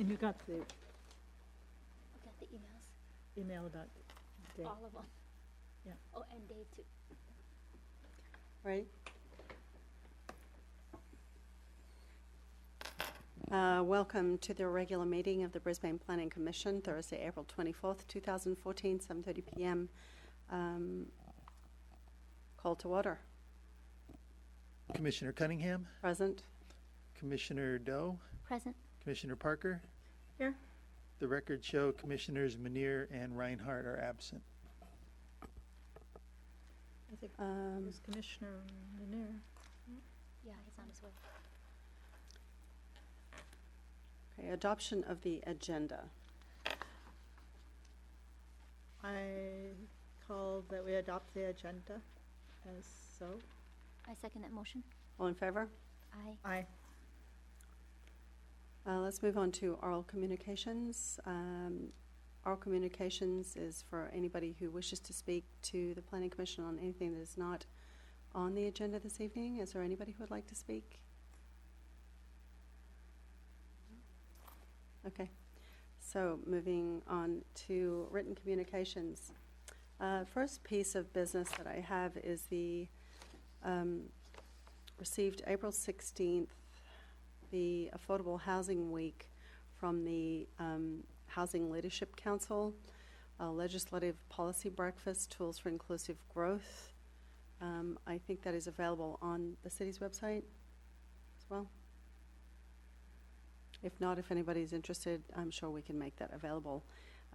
And you got the I got the emails, email about Dave? all of them. Yeah. Oh, and Dave too. Ready? Welcome to the regular meeting of the Brisbane Planning Commission, Thursday, April 24th, 2014, 7:30 p.m. Call to order. Commissioner Cunningham, Present. Commissioner Doe, Present. Commissioner Parker. Here? The records show Commissioners Manier and Reinhardt are absent. I think Um, it's Commissioner Lanier. Yeah, he's on his way. Okay, adoption of the agenda. I call that we adopt the agenda as so. I second that motion. All in favor? Aye. Aye. Let's move on to oral communications. Oral communications is for anybody who wishes to speak to the Planning Commission on anything that is not on the agenda this evening. Is there anybody who would like to speak? Okay. So moving on to written communications. First piece of business that I have is the received April 16th the Affordable Housing Week from the Housing Leadership Council, Legislative Policy Breakfast, Tools for Inclusive Growth. I think that is available on the city's website as well. If not, if anybody's interested, I'm sure we can make that available.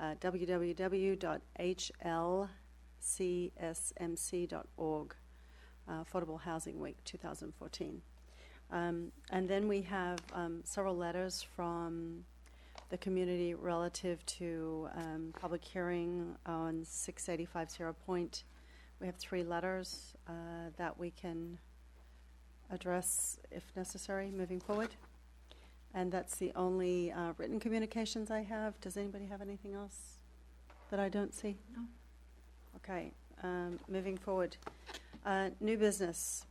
www.hlcsmc.org, Affordable Housing Week 2014. And then we have several letters from the community relative to public hearing on 685 Sierra Point. We have 3 letters that we can address if necessary moving forward. And that's the only written communications I have. Does anybody have anything else that I don't see? No. Okay, moving forward. New business.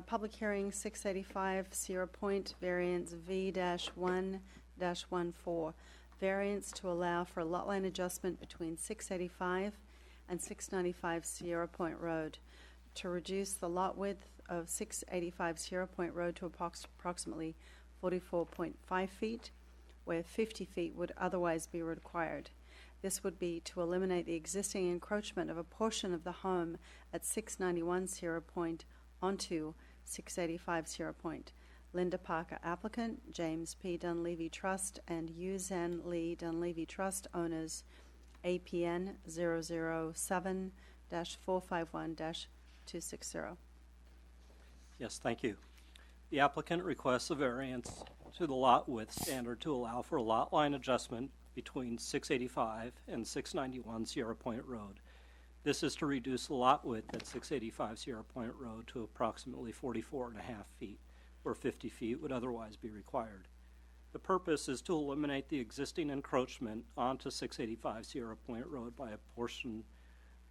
Public hearing 685 Sierra Point, variance V-1-14. Variance to allow for a lot line adjustment between 685 and 695 Sierra Point Road to reduce the lot width of 685 Sierra Point Road to approximately 44.5 feet, where 50 feet would otherwise be required. This would be to eliminate the existing encroachment of a portion of the home at 691 Sierra Point onto 685 Sierra Point. Linda Parker applicant, James P. Dunleavy Trust, and Yuzan Lee Dunleavy Trust owners, APN 007-451-260. Yes, thank you. The applicant requests a variance to the lot width standard to allow for a lot line adjustment between 685 and 691 Sierra Point Road. This is to reduce the lot width at 685 Sierra Point Road to approximately 44.5 feet, where 50 feet would otherwise be required. The purpose is to eliminate the existing encroachment onto 685 Sierra Point Road by a portion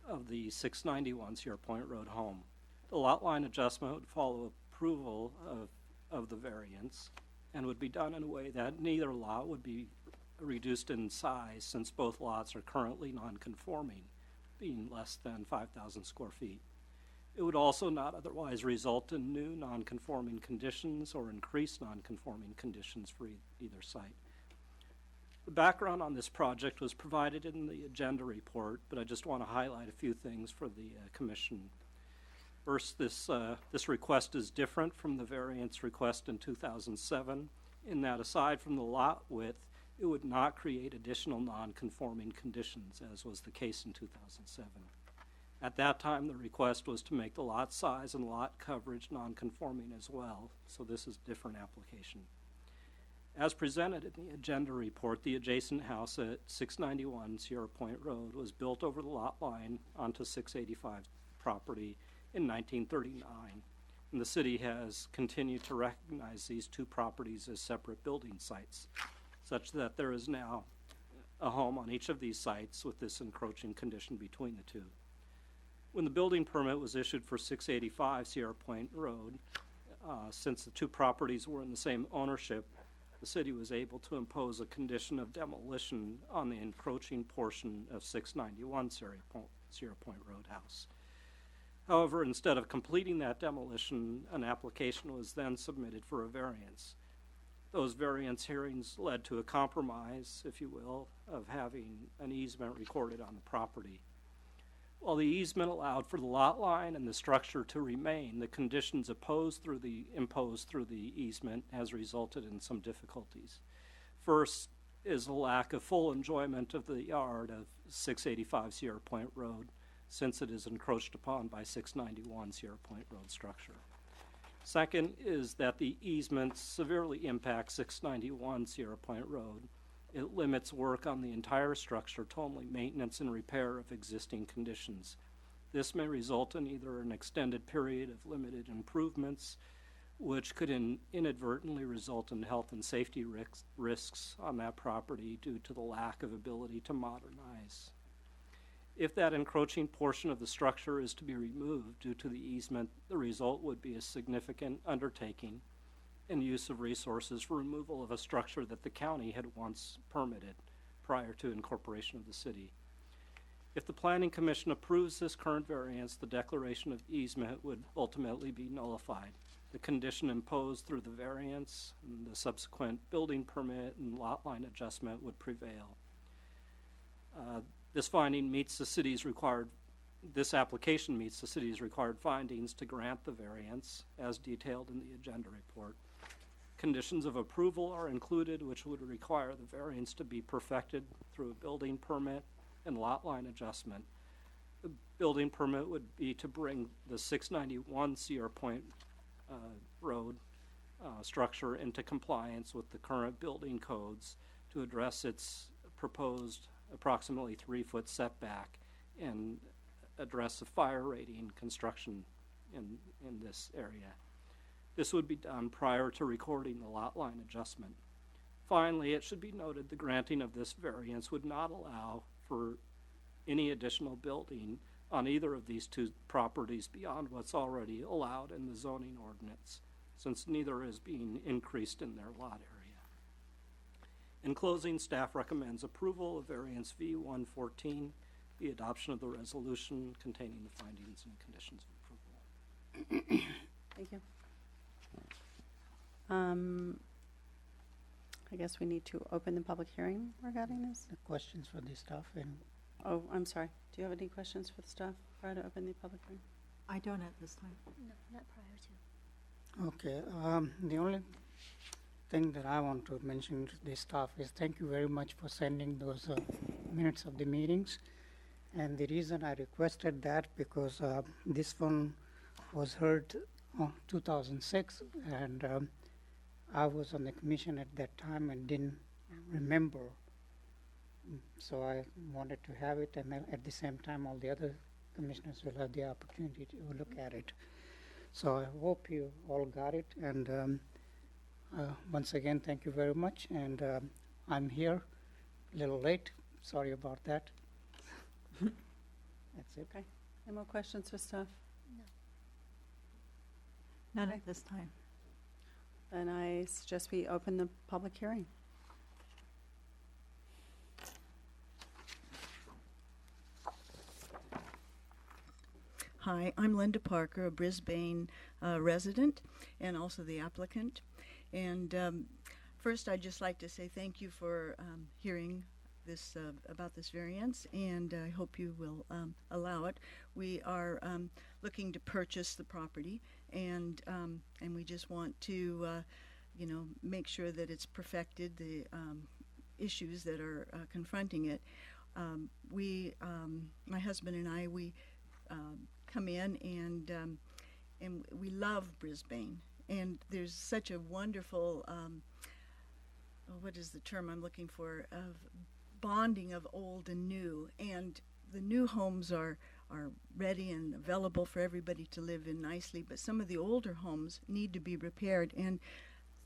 of the 691 Sierra Point Road home. The lot line adjustment would follow approval of the variance and would be done in a way that neither lot would be reduced in size, since both lots are currently non-conforming, being less than 5,000 square feet. It would also not otherwise result in new non-conforming conditions or increased non-conforming conditions for either site. The background on this project was provided in the agenda report, but I just want to highlight a few things for the Commission. First, this request is different from the variance request in 2007 in that aside from the lot width, it would not create additional non-conforming conditions, as was the case in 2007. At that time, the request was to make the lot size and lot coverage non-conforming as well, so this is a different application. As presented in the agenda report, the adjacent house at 691 Sierra Point Road was built over the lot line onto 685 property in 1939, and the city has continued to recognize these two properties as separate building sites, such that there is now a home on each of these sites with this encroaching condition between the two. When the building permit was issued for 685 Sierra Point Road, since the two properties were in the same ownership, the city was able to impose a condition of demolition on the encroaching portion of 691 Sierra Point Roadhouse. However, instead of completing that demolition, an application was then submitted for a variance. Those variance hearings led to a compromise, if you will, of having an easement recorded on the property. While the easement allowed for the lot line and the structure to remain, the conditions imposed through the easement has resulted in some difficulties. First is the lack of full enjoyment of the yard of 685 Sierra Point Road, since it is encroached upon by 691 Sierra Point Road structure. Second is that the easement severely impacts 691 Sierra Point Road. It limits work on the entire structure to only maintenance and repair of existing conditions. This may result in either an extended period of limited improvements, which could inadvertently result in health and safety risks on that property due to the lack of ability to modernize. If that encroaching portion of the structure is to be removed due to the easement, the result would be a significant undertaking and use of resources for removal of a structure that the county had once permitted prior to incorporation of the city. If the Planning Commission approves this current variance, the declaration of easement would ultimately be nullified. The condition imposed through the variance and the subsequent building permit and lot line adjustment would prevail. This application meets the city's required findings to grant the variance as detailed in the agenda report. Conditions of approval are included, which would require the variance to be perfected through a building permit and lot line adjustment. The building permit would be to bring the 691 Sierra Point Road structure into compliance with the current building codes to address its proposed approximately 3-foot setback and address the fire rating construction in this area. This would be done prior to recording the lot line adjustment. Finally, it should be noted the granting of this variance would not allow for any additional building on either of these two properties beyond what's already allowed in the zoning ordinance, since neither is being increased in their lot area. In closing, staff recommends approval of variance V114, the adoption of the resolution containing the findings and conditions of approval. Thank you. I guess we need to open the public hearing regarding this. The questions for the staff and Oh, I'm sorry. Do you have any questions for the staff prior to open the public hearing? I don't at this time. No, not prior to. okay. The only thing that I want to mention to the staff is thank you very much for sending those minutes of the meetings. And the reason I requested that because this one was heard 2006 and I was on the commission at that time and didn't remember. So I wanted to have it, and at the same time all the other commissioners will have the opportunity to look at it. So I hope you all got it, and once again, thank you very much. And I'm here a little late. Sorry about that. That's it. Okay. Any more questions for staff? None Okay. at this time. Then I suggest we open the public hearing. Hi, I'm Linda Parker, a Brisbane resident and also the applicant. And first, I'd just like to say thank you for hearing this about this variance, and I hope you will allow it. We are looking to purchase the property, and we just want to, make sure that it's perfected the issues that are confronting it. My husband and I, we come in and we love Brisbane, and there's such a wonderful what is the term I'm looking for, of bonding of old and new, and the new homes are ready and available for everybody to live in nicely, but some of the older homes need to be repaired, and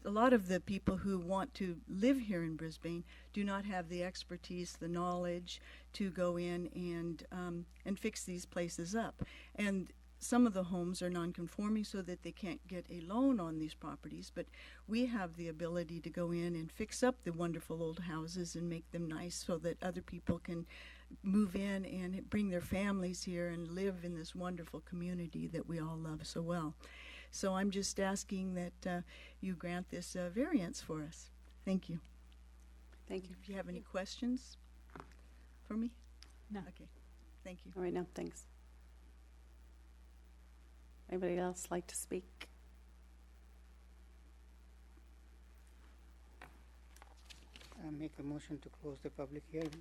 a lot of the people who want to live here in Brisbane do not have the expertise, the knowledge to go in and fix these places up. And some of the homes are non-conforming so that they can't get a loan on these properties, but we have the ability to go in and fix up the wonderful old houses and make them nice so that other people can move in and bring their families here and live in this wonderful community that we all love so well. So I'm just asking that you grant this variance for us. Thank you. Thank you. If you have any questions for me? No. Okay, thank you. All right, now, thanks. Anybody else like to speak? I make a motion to close the public hearing.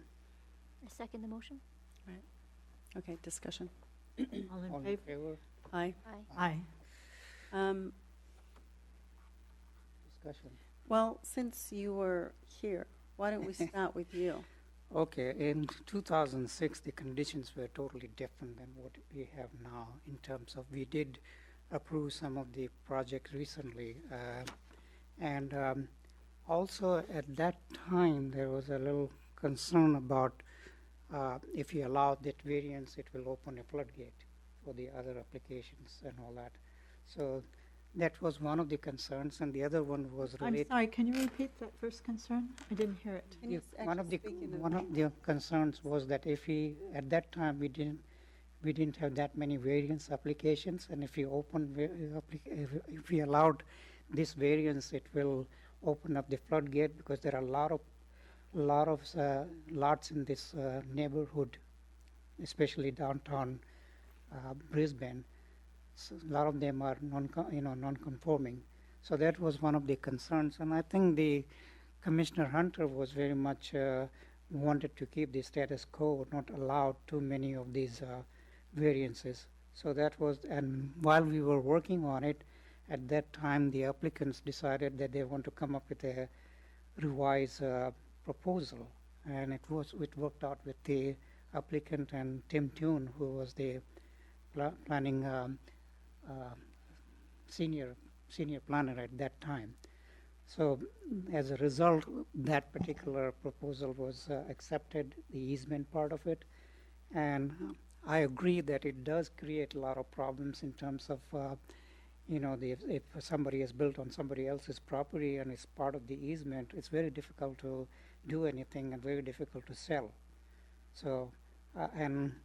I second the motion. Okay, discussion. All All in in favor? favor? Aye. Aye. Aye. Discussion. Well, since you were here, why don't we start with you? Okay, in 2006, the conditions were totally different than what we have now in terms of, we did approve some of the projects recently. And also at that time, there was a little concern about if you allow that variance, it will open a floodgate for the other applications and all that. So that was one of the concerns, and the other one was I'm related. sorry, can you repeat that first concern? I didn't hear it. Can you One of actually the speak into one of the concerns was that if we at that time we didn't have that many variance applications, and if we if we allowed this variance, it will open up the floodgate because there are a lot of lots in this neighborhood, especially downtown Brisbane. So a lot of them are non-conforming. So that was one of the concerns, and I think the Commissioner Hunter was very much wanted to keep the status quo, not allow too many of these variances. So that was, and while we were working on it, at that time the applicants decided that they want to come up with a revised proposal, and it worked out with the applicant and Tim Tune, who was the planning senior planner at that time. So as a result, that particular proposal was accepted, the easement part of it, and I agree that it does create a lot of problems in terms of if somebody has built on somebody else's property and it's part of the easement, it's very difficult to do anything and very difficult to sell. So and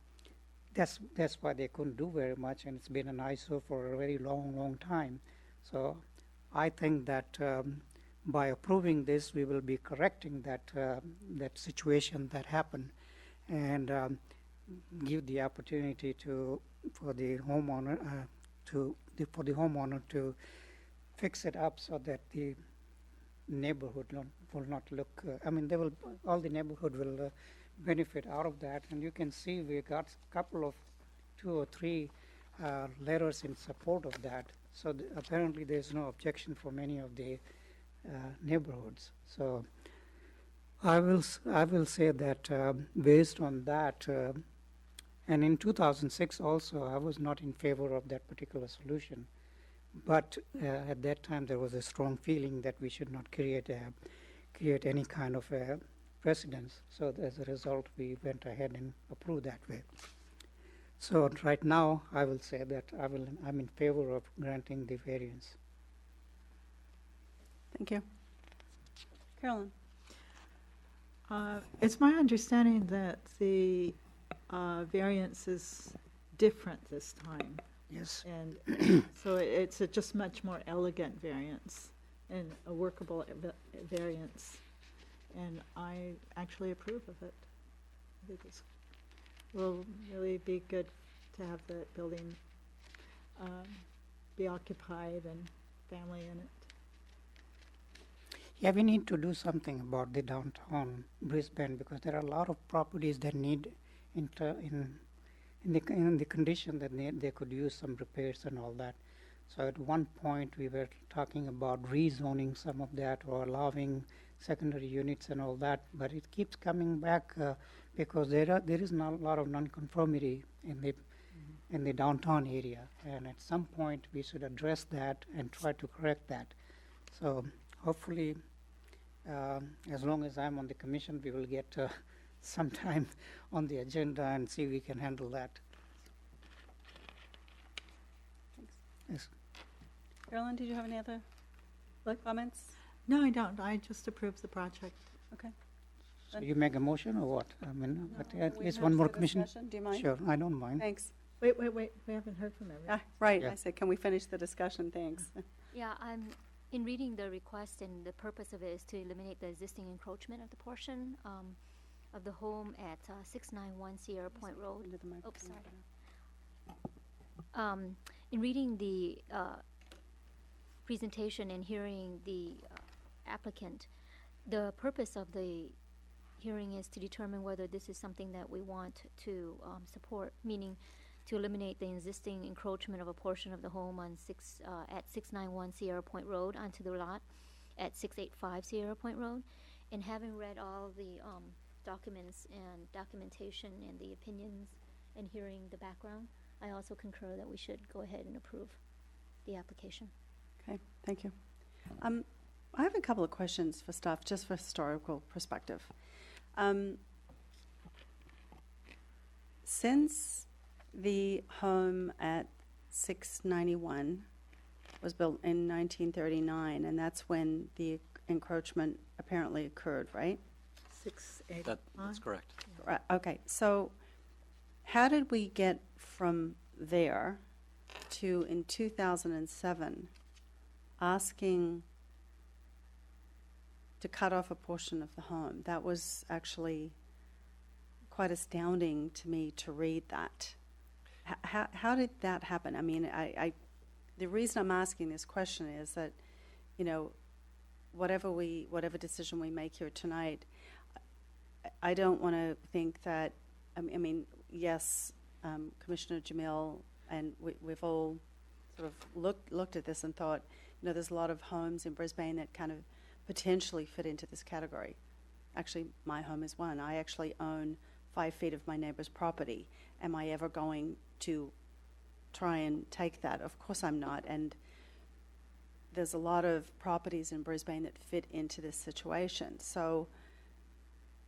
that's why they couldn't do very much, and it's been an eyesore for a very long time. So I think that by approving this, we will be correcting that situation that happened, and give the opportunity for the homeowner to fix it up so that the neighborhood will not look. All the neighborhood will benefit out of that, and you can see we got a couple of 2 or 3 letters in support of that. So apparently there's no objection from any of the neighborhoods. So I will say that based on that, and in 2006 also I was not in favor of that particular solution, but at that time there was a strong feeling that we should not create any kind of a precedence. So as a result, we went ahead and approved that way. So right now, I will say that I'm in favor of granting the variance. Thank you. Carolyn? It's my understanding that the variance is different this time, Yes. and so it's a just much more elegant variance and a workable variance, and I actually approve of it. I think it will really be good to have the building be occupied and family in it. Yeah, we need to do something about the downtown Brisbane, because there are a lot of properties that need in the condition that they could use some repairs and all that. So at one point we were talking about rezoning some of that or allowing secondary units and all that, but it keeps coming back because there is not a lot of nonconformity in the downtown area, and at some point we should address that and try to correct that. So hopefully, as long as I'm on the commission, we will get some time on the agenda and see if we can handle that. Yes. Carolyn, did you have any other What? comments? No, I don't. I just approve the project. Okay. So you make a motion or what? I mean, but at We least have one more further commission. discussion. Do you mind? Sure, I don't mind. Thanks. Wait. We haven't heard from everyone. Right, Yeah. I said, can we finish the discussion? Thanks. Yeah, in reading the request, and the purpose of it is to eliminate the existing encroachment of the portion of the home at 691 Sierra Point Road. Into the microphone. Sorry. In reading the presentation and hearing the applicant, the purpose of the hearing is to determine whether this is something that we want to support, meaning to eliminate the existing encroachment of a portion of the home on at 691 Sierra Point Road onto the lot at 685 Sierra Point Road. And having read all the documents and documentation and the opinions and hearing the background, I also concur that we should go ahead and approve the application. Okay, thank you. I have a couple of questions for staff, just for historical perspective. Since the home at 691 was built in 1939, and that's when the encroachment apparently occurred, right? 685. That's correct. Right, okay, so how did we get from there to, in 2007, asking to cut off a portion of the home? That was actually quite astounding to me to read that. How did that happen? I mean, the reason I'm asking this question is that, you know, whatever decision we make here tonight, I don't want to think that, I mean, yes, Commissioner Jamil, and we've all sort of looked at this and thought, you know, there's a lot of homes in Brisbane that kind of potentially fit into this category. Actually, my home is one. I actually own 5 feet of my neighbor's property. Am I ever going to try and take that? Of course I'm not. And there's a lot of properties in Brisbane that fit into this situation. So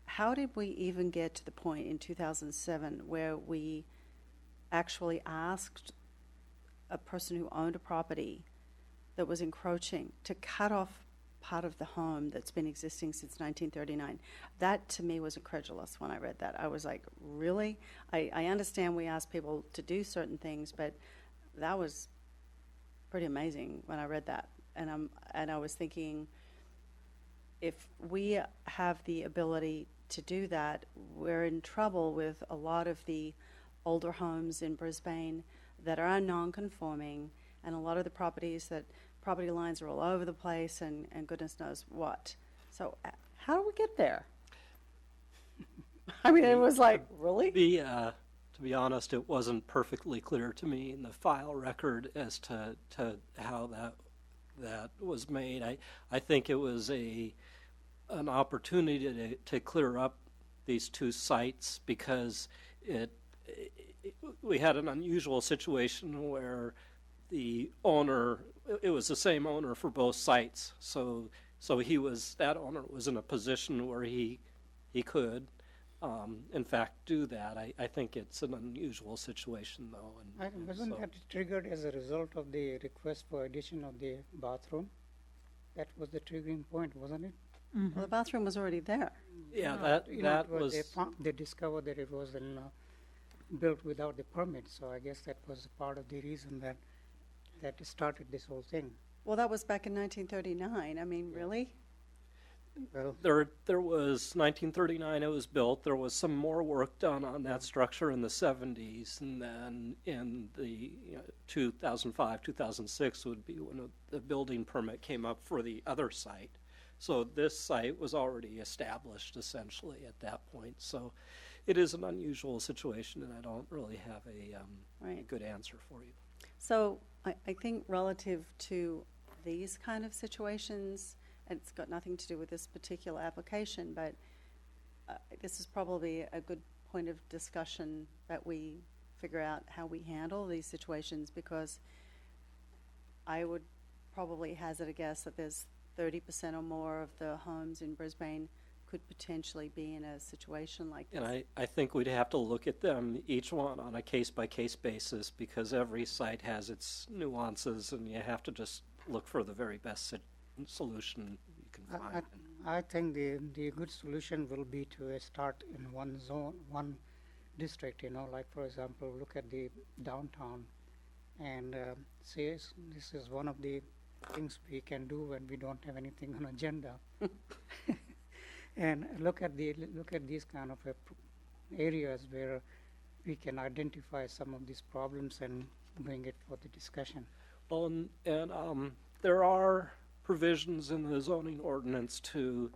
how did we even get to the point in 2007 where we actually asked a person who owned a property that was encroaching to cut off part of the home that's been existing since 1939? That to me was incredulous when I read that. I was like, really? I understand we ask people to do certain things, but that was pretty amazing when I read that. And I was thinking, if we have the ability to do that, we're in trouble with a lot of the older homes in Brisbane that are non-conforming, and a lot of the properties that property lines are all over the place, and goodness knows what. So how do we get there? I mean, it was like, really? To be honest, it wasn't perfectly clear to me in the file record as to how that was made. I think it was an opportunity to clear up these two sites because we had an unusual situation where the owner, it was the same owner for both sites, so that owner was in a position where he could in fact do that. I think it's an unusual situation though. Wasn't that triggered as a result of the request for addition of the bathroom? That was the triggering point, wasn't it? Well, the bathroom was already there. Yeah, You know, that it was. they discovered that it was built without the permit, so I guess that was part of the reason that started this whole thing. Well, that was back in 1939. I mean, really? Well, There was 1939 it was built. There was some more work done on that structure in the 70s, and then in the 2005, 2006 would be when the building permit came up for the other site. So this site was already established essentially at that point. So it is an unusual situation, and I don't really have a Right. good answer for you. So I think relative to these kind of situations, and it's got nothing to do with this particular application, but this is probably a good point of discussion that we figure out how we handle these situations, because I would probably hazard a guess that there's 30% or more of the homes in Brisbane could potentially be in a situation like this. And I think we'd have to look at them, each one on a case-by-case basis, because every site has its nuances, and you have to just look for the very best solution you can find. I think the good solution will be to start in one zone, one district, like for example, look at the downtown and say this is one of the things we can do when we don't have anything on agenda. And look at these kind of areas where we can identify some of these problems and bring it for the discussion. Well, and there are provisions in the zoning ordinance to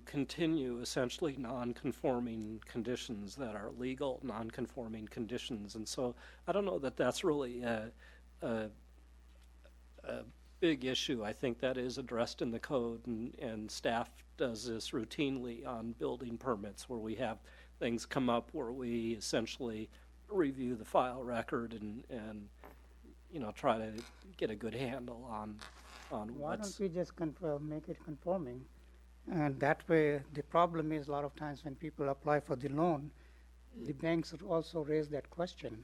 continue essentially non-conforming conditions that are legal non-conforming conditions, and so I don't know that that's really a big issue. I think that is addressed in the code, and staff does this routinely on building permits, where we have things come up where we essentially review the file record and try to get a good handle on Why what's. don't we just make it conforming? And that way, the problem is a lot of times when people apply for the loan, the banks also raise that question,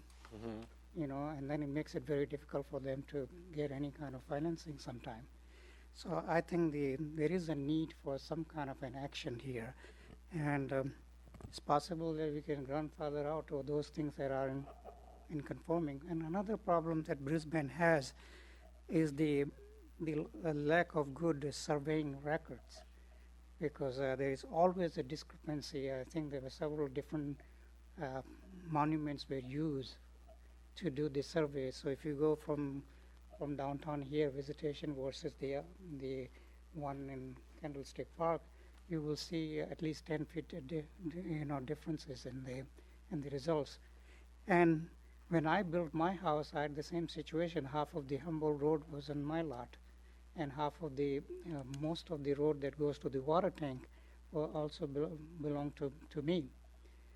and then it makes it very difficult for them to get any kind of financing sometime. So I think there is a need for some kind of an action here. And it's possible that we can grandfather out all those things that are in conforming. And another problem that Brisbane has is the lack of good surveying records, because there is always a discrepancy. I think there were several different monuments were used to do the survey. So if you go from downtown here, visitation versus the one in Candlestick Park, you will see at least 10 feet differences in the results. And when I built my house, I had the same situation. Half of the Humboldt Road was on my lot, and half of the most of the road that goes to the water tank also belonged to me.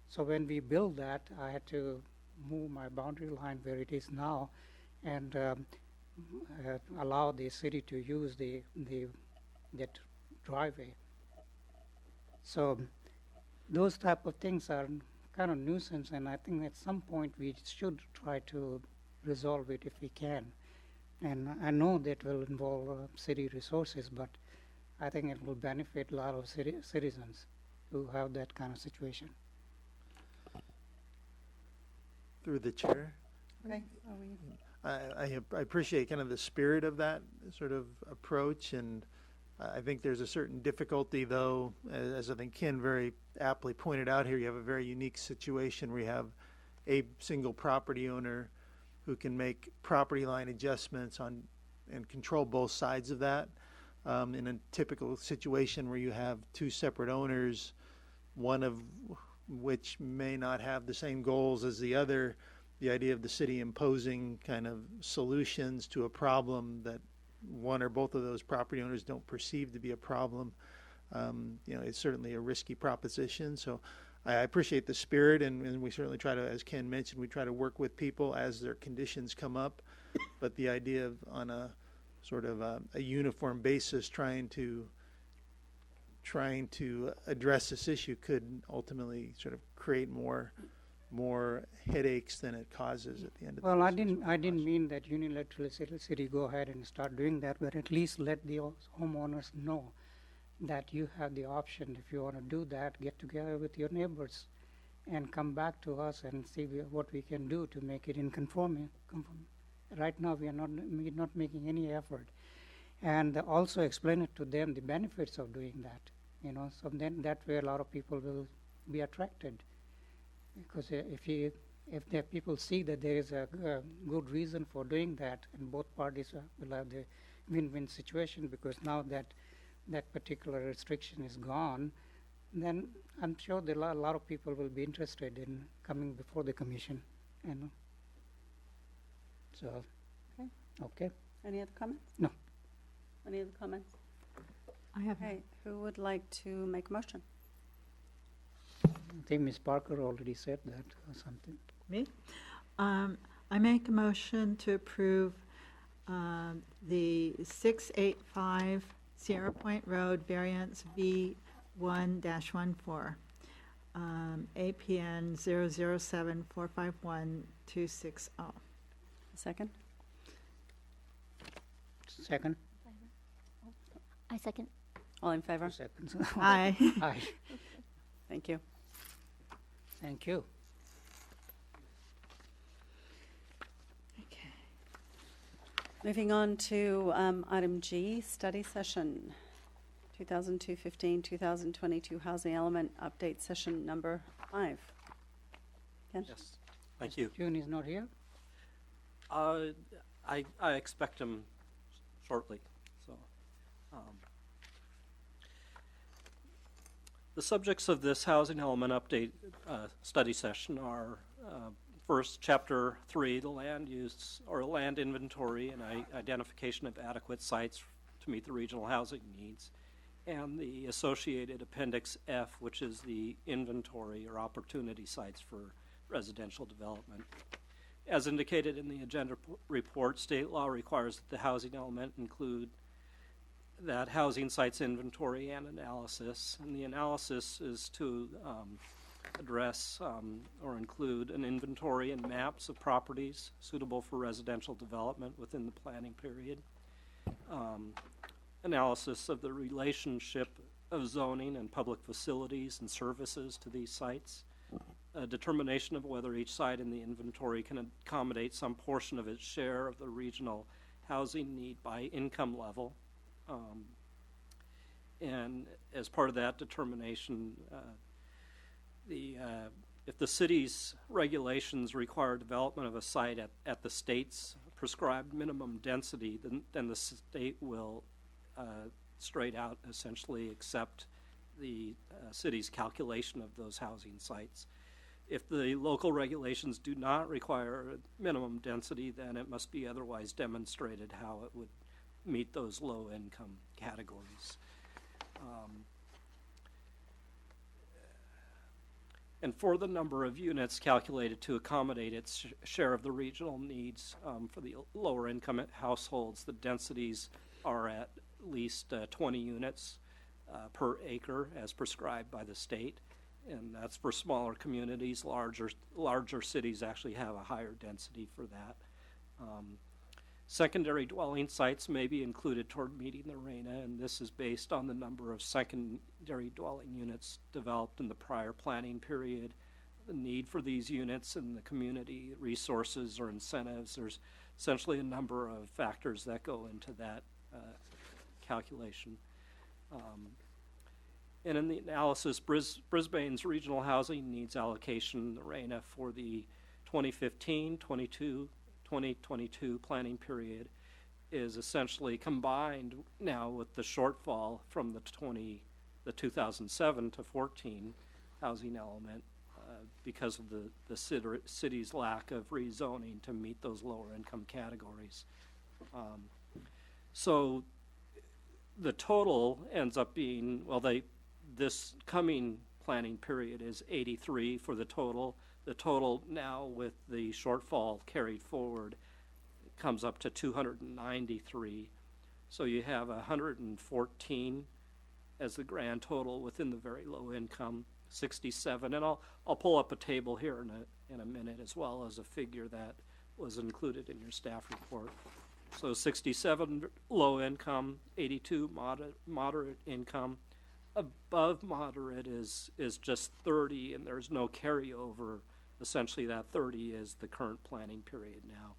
So when we built that, I had to move my boundary line where it is now, and allow the city to use that driveway. So those type of things are kind of nuisance, and I think at some point we should try to resolve it if we can. And I know that will involve city resources, but I think it will benefit a lot of citizens who have that kind of situation. Through the chair. Okay. I appreciate kind of the spirit of that sort of approach, and I think there's a certain difficulty, though, as I think Ken very aptly pointed out here. You have a very unique situation where you have a single property owner who can make property line adjustments and control both sides of that. In a typical situation where you have two separate owners, one of which may not have the same goals as the other, the idea of the city imposing kind of solutions to a problem that one or both of those property owners don't perceive to be a problem, it's certainly a risky proposition. So I appreciate the spirit, and we certainly try to, as Ken mentioned, we try to work with people as their conditions come up. But the idea of on a sort of a uniform basis trying to address this issue could ultimately sort of create more headaches than it causes at the end of the day. Well, I didn't mean that unilaterally city go ahead and start doing that, but at least let the homeowners know that you have the option. If you want to do that, get together with your neighbors and come back to us and see what we can do to make it in conforming. Right now, we're not making any effort. And also explain it to them, the benefits of doing that. So then that way a lot of people will be attracted. Because if the people see that there is a good reason for doing that, and both parties will have the win-win situation, because now that particular restriction is gone, then I'm sure that a lot of people will be interested in coming before the commission. So, okay. Any other comments? No. Any other comments? I have Okay, who would like to make a motion? I think Ms. Parker already said that or something. me. I make a motion to approve the 685 Sierra Point Road variance 1-14, APN 007451260. Second? Second? I second. All in favor? Seconds. Aye. Aye. Thank you. Thank you. Okay. Moving on to item G, study session, 2002-15, 2022 housing element update session number 5. Ken? Yes, thank you. June is not here? I expect him shortly, so. The subjects of this housing element update study session are first, Chapter 3, the land use or land inventory and identification of adequate sites to meet the regional housing needs, and the associated Appendix F, which is the inventory or opportunity sites for residential development. As indicated in the agenda report, state law requires that the housing element include that housing sites inventory and analysis, and the analysis is to address or include an inventory and maps of properties suitable for residential development within the planning period, analysis of the relationship of zoning and public facilities and services to these sites, a determination of whether each site in the inventory can accommodate some portion of its share of the regional housing need by income level. And as part of that determination, if the city's regulations require development of a site at the state's prescribed minimum density, then the state will straight out essentially accept the city's calculation of those housing sites. If the local regulations do not require minimum density, then it must be otherwise demonstrated how it would meet those low-income categories. And for the number of units calculated to accommodate its share of the regional needs for the lower income households, the densities are at least 20 units per acre as prescribed by the state. And that's for smaller communities. Larger cities actually have a higher density for that. Secondary dwelling sites may be included toward meeting the RHNA, and this is based on the number of secondary dwelling units developed in the prior planning period, the need for these units and the community resources or incentives. There's essentially a number of factors that go into that calculation. And in the analysis, Brisbane's regional housing needs allocation, the RHNA, for the 2015-2022 planning period is essentially combined now with the shortfall from the 2007 to 14 housing element because of the city's lack of rezoning to meet those lower income categories. So the total ends up being, this coming planning period is 83 for the total. The total now with the shortfall carried forward comes up to 293. So you have 114 as the grand total within the very low income, 67. And I'll pull up a table here in a minute, as well as a figure that was included in your staff report. So 67 low income, 82 moderate income. Above moderate is just 30, and there's no carryover. Essentially, that 30 is the current planning period now.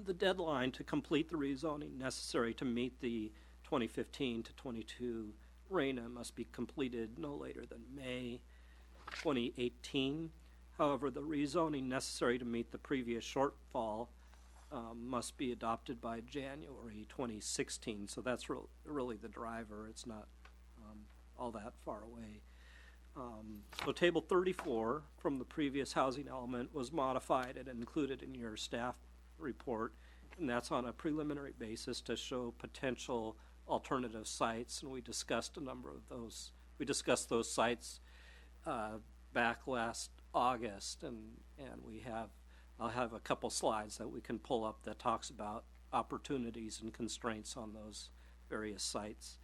The deadline to complete the rezoning necessary to meet the 2015 to 22 RHNA must be completed no later than May 2018. However, the rezoning necessary to meet the previous shortfall must be adopted by January 2016. So that's really the driver. It's not all that far away. So table 34 from the previous housing element was modified and included in your staff report, and that's on a preliminary basis to show potential alternative sites, and we discussed a number of those. We discussed those sites back last August, and I'll have a couple slides that we can pull up that talks about opportunities and constraints on those various sites.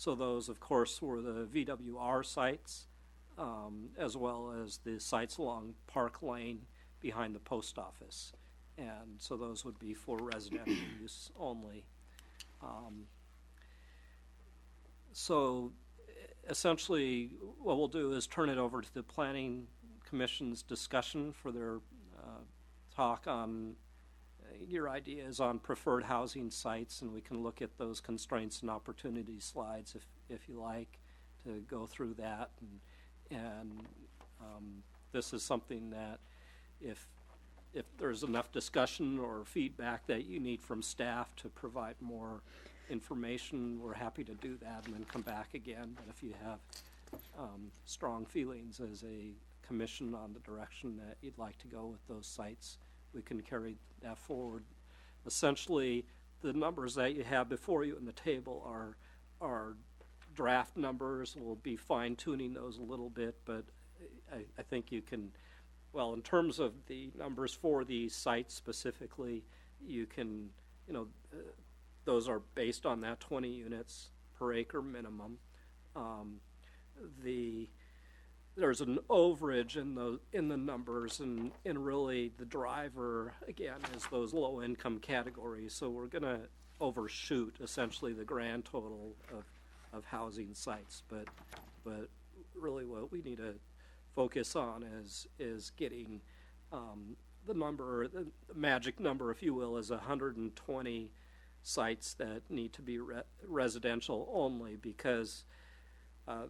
So those, of course, were the VWR sites, as well as the sites along Park Lane behind the post office. And so those would be for residential use only. So essentially, what we'll do is turn it over to the Planning Commission's discussion for their talk on your ideas on preferred housing sites, and we can look at those constraints and opportunity slides if you like to go through that. And this is something that if there's enough discussion or feedback that you need from staff to provide more information, we're happy to do that and then come back again. But if you have strong feelings as a commission on the direction that you'd like to go with those sites, we can carry that forward. Essentially, the numbers that you have before you in the table are draft numbers. We'll be fine-tuning those a little bit, but I think you can, well, in terms of the numbers for these sites specifically, you can, those are based on that 20 units per acre minimum. There's an overage in the numbers, and really the driver again is those low income categories. So we're going to overshoot essentially the grand total of housing sites, but really what we need to focus on is getting the magic number, if you will, is 120 sites that need to be residential only, because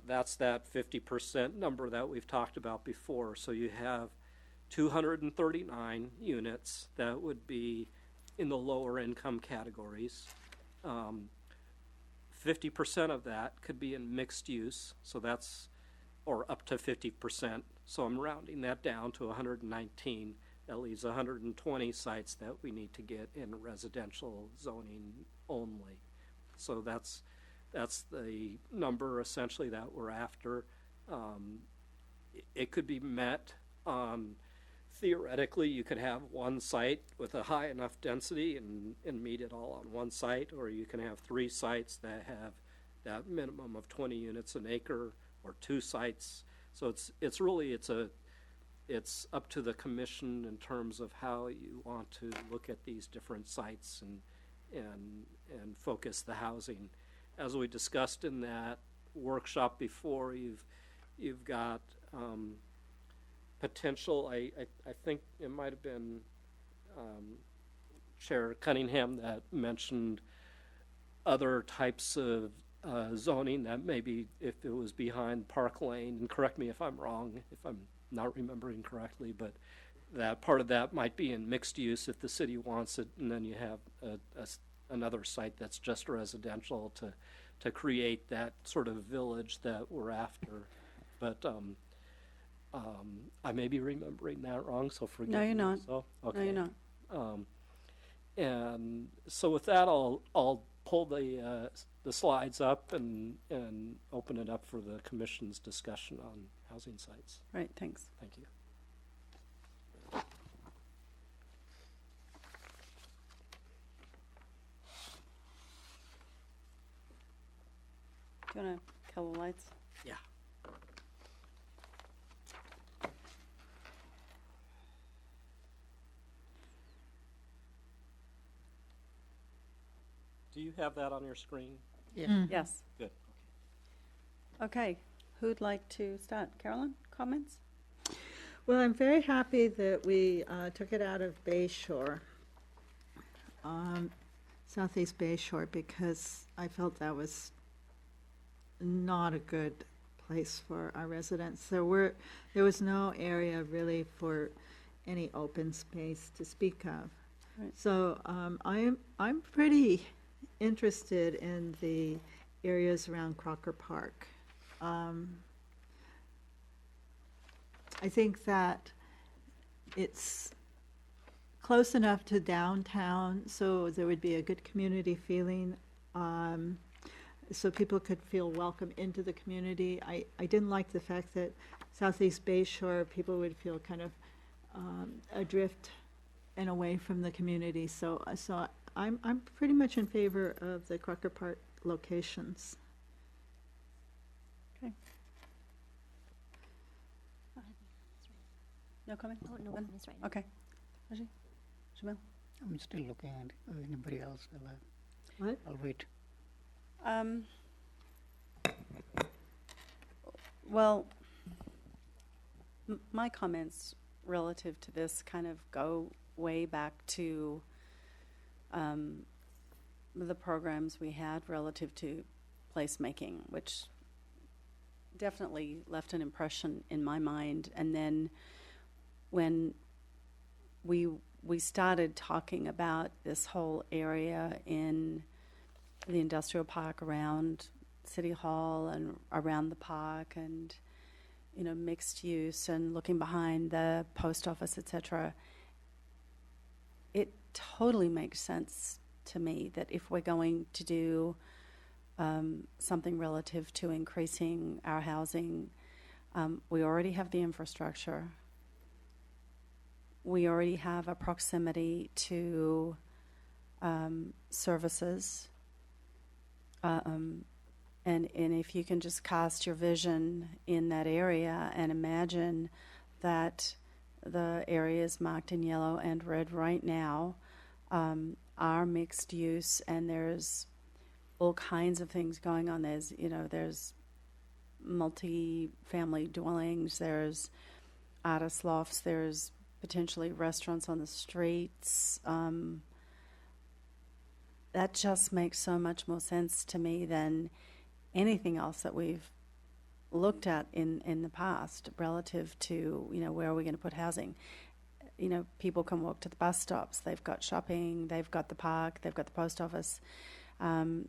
that's that 50% number that we've talked about before. So you have 239 units that would be in the lower income categories. 50% of that could be in mixed use, so that's, or up to 50%. So I'm rounding that down to 119. That leaves 120 sites that we need to get in residential zoning only. So that's the number essentially that we're after. It could be met on, theoretically, you could have one site with a high enough density and meet it all on one site, or you can have 3 sites that have that minimum of 20 units an acre, or 2 sites. So it's up to the commission in terms of how you want to look at these different sites and focus the housing. As we discussed in that workshop before, you've got potential. I think it might have been Chair Cunningham that mentioned other types of zoning that maybe if it was behind Park Lane, and correct me if I'm wrong, if I'm not remembering correctly, but that part of that might be in mixed use if the city wants it, and then you have another site that's just residential to create that sort of village that we're after. But I may be remembering that wrong, so forgive me. No, you're not. So, okay. No, you're not. And so with that, I'll pull the slides up and open it up for the commission's discussion on housing sites. Right, thanks. Thank you. Do you want to kill the lights? Yeah. Do you have that on your screen? Yes. Good. Okay, who'd like to start? Carolyn, comments? Well, I'm very happy that we took it out of Bay Shore, Southeast Bay Shore, because I felt that was not a good place for our residents. There was no area really for any open space to speak of. Right. So I'm pretty interested in the areas around Crocker Park. I think that it's close enough to downtown, so there would be a good community feeling, so people could feel welcome into the community. I didn't like the fact that Southeast Bay Shore, people would feel kind of adrift and away from the community. So I'm pretty much in favor of the Crocker Park locations. No comment? Oh, no None? comments right now. Okay. Raji? Jamil? I'm still looking at anybody else. What? I'll wait. Well, my comments relative to this kind of go way back to the programs we had relative to placemaking, which definitely left an impression in my mind. And then when we started talking about this whole area in the industrial park around City Hall and around the park, and mixed use, and looking behind the post office, etc., it totally makes sense to me that if we're going to do something relative to increasing our housing, we already have the infrastructure. We already have a proximity to services. And if you can just cast your vision in that area and imagine that the areas marked in yellow and red right now are mixed use, and there's all kinds of things going on. There's multi-family dwellings, there's artist lofts, there's potentially restaurants on the streets. That just makes so much more sense to me than anything else that we've looked at in the past relative to, where are we going to put housing? People can walk to the bus stops. They've got shopping. They've got the park. They've got the post office.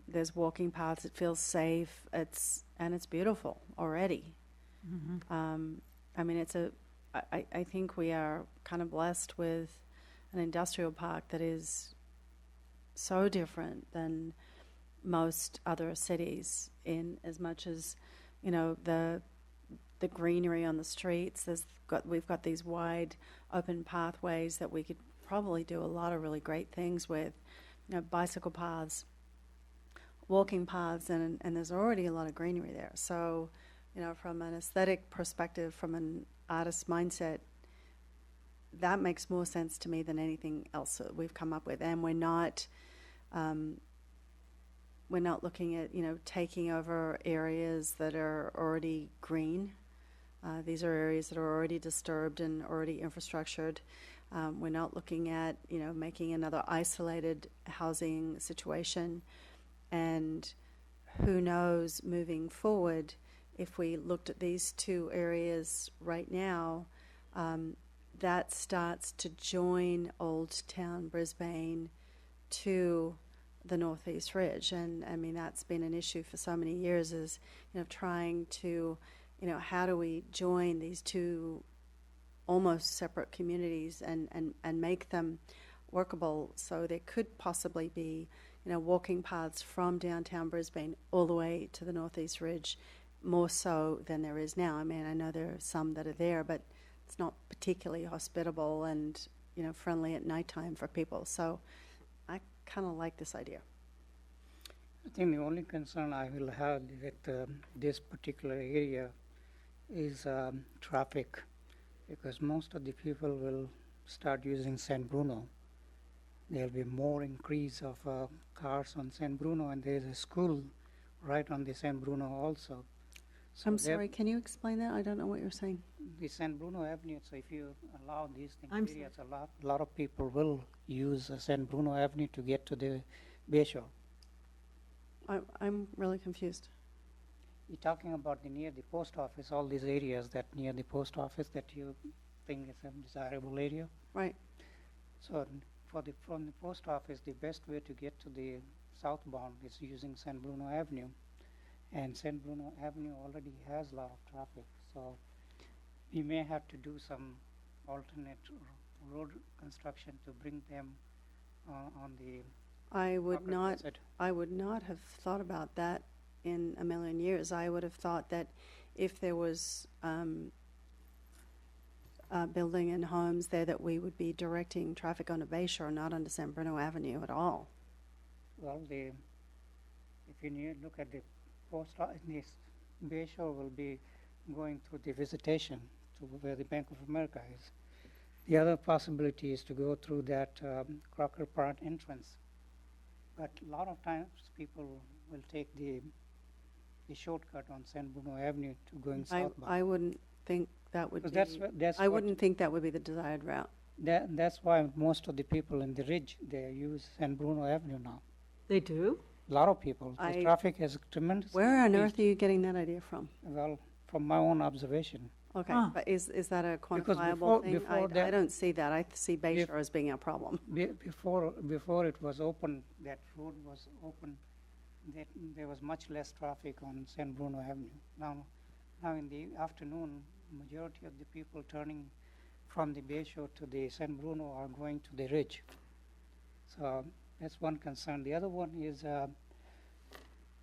There's walking paths. It feels safe. It's beautiful already. I mean, I think we are kind of blessed with an industrial park that is so different than most other cities, in as much as the greenery on the streets. We've got these wide open pathways that we could probably do a lot of really great things with, bicycle paths, walking paths, and there's already a lot of greenery there. So from an aesthetic perspective, from an artist mindset, that makes more sense to me than anything else that we've come up with. And we're not looking at taking over areas that are already green. These are areas that are already disturbed and already infrastructured. We're not looking at making another isolated housing situation. And who knows, moving forward, if we looked at these two areas right now, that starts to join Old Town Brisbane to the Northeast Ridge. And I mean, that's been an issue for so many years, is trying to how do we join these two almost separate communities and make them workable, so there could possibly be walking paths from downtown Brisbane all the way to the Northeast Ridge, more so than there is now. I mean, I know there are some that are there, but it's not particularly hospitable and friendly at nighttime for people. So I kind of like this idea. I think the only concern I will have with this particular area is traffic, because most of the people will start using San Bruno. There will be more increase of cars on San Bruno, and there is a school right on the San Bruno also. So I'm sorry, can you explain that? I don't know what you're saying. The San Bruno Avenue, so if you allow these things, I'm areas, a lot of people will use San Bruno Avenue to get to the Bayshore. I'm really confused. You're talking about near the post office, all these areas that near the post office that you think is a desirable area. Right. So from the post office, the best way to get to the southbound is using San Bruno Avenue. And San Bruno Avenue already has a lot of traffic. So we may have to do some alternate road construction to bring them on the I would proper not exit. I would not have thought about that in a million years. I would have thought that if there was building and homes there, that we would be directing traffic onto Bayshore, not onto San Bruno Avenue at all. Well, if you look at the post office, Bayshore will be going through the visitation to where the Bank of America is. The other possibility is to go through that Crocker Park entrance. But a lot of times people will take the shortcut on San Bruno Avenue to going southbound. I wouldn't think that would be, Because that's I what- wouldn't think that would be the desired route. That's why most of the people in the ridge, they use San Bruno Avenue now. They do? A lot of people. The I- traffic has tremendous. Where on earth are you getting that idea from? Well, from my own observation. Okay, Huh. but is that a Because quantifiable thing? before I that- don't see that. I see Bay Bef- Shore as being a problem. Before it was open, that road was open, that there was much less traffic on San Bruno Avenue. Now in the afternoon, majority of the people turning from the Bay Shore to the San Bruno are going to the ridge. So that's one concern. The other one is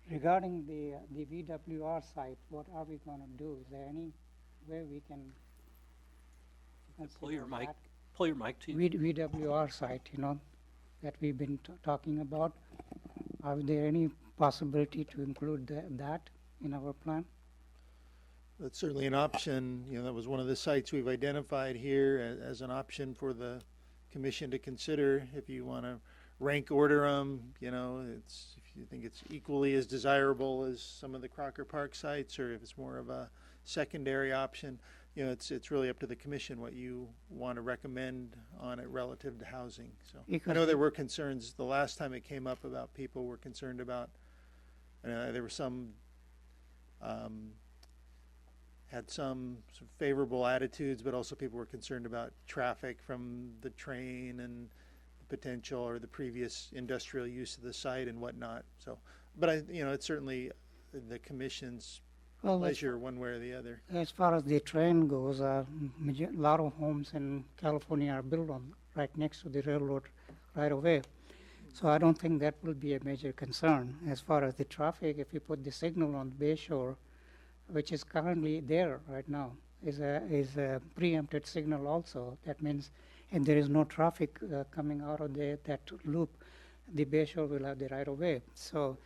regarding the VWR site. What are we going to do? Is there any way we can Pull your consider mic, that? pull your mic to you. VWR site, that we've been talking about. Are there any possibility to include that in our plan? That's certainly an option. That was one of the sites we've identified here as an option for the commission to consider. If you want to rank order them, if you think it's equally as desirable as some of the Crocker Park sites, or if it's more of a secondary option, it's really up to the commission what you want to recommend on it relative to housing. So I Because know there were concerns the last time it came up about people were concerned about, there were some, had some favorable attitudes, but also people were concerned about traffic from the train and the potential or the previous industrial use of the site and whatnot. So, but it's certainly the commission's well, pleasure one way or the other. as far as the train goes, a lot of homes in California are built on right next to the railroad right away. So I don't think that will be a major concern. As far as the traffic, if you put the signal on the Bay Shore, which is currently there right now, is a preempted signal also. That means if there is no traffic coming out of that loop, the Bay Shore will have the right of way. So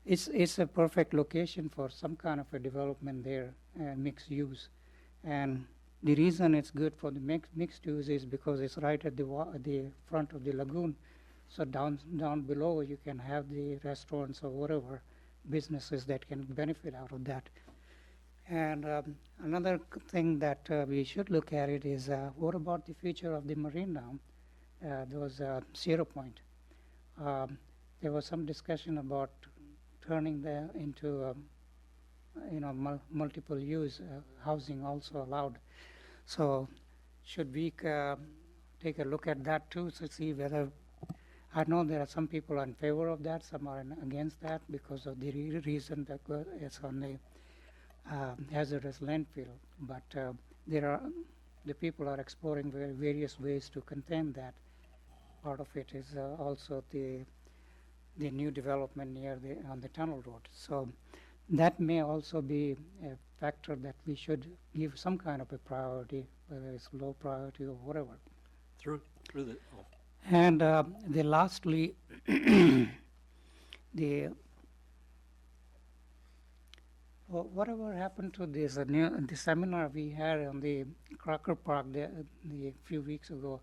it's a perfect location for some kind of a development there, mixed use. And the reason it's good for the mixed use is because it's right at the front of the lagoon. So down below you can have the restaurants or whatever businesses that can benefit out of that. And another thing that we should look at it is what about the future of the marina? Those Sierra Point. There was some discussion about turning that into multiple use housing also allowed. So should we take a look at that too to see whether, I know there are some people in favor of that, some are against that because of the reason that it's on the hazardous landfill, but the people are exploring various ways to contain that. Part of it is also the new development near on the tunnel road. So that may also be a factor that we should give some kind of a priority, whether it's low priority or whatever. Through the, And the lastly, whatever happened to this the seminar we had on the Crocker Park the few weeks ago?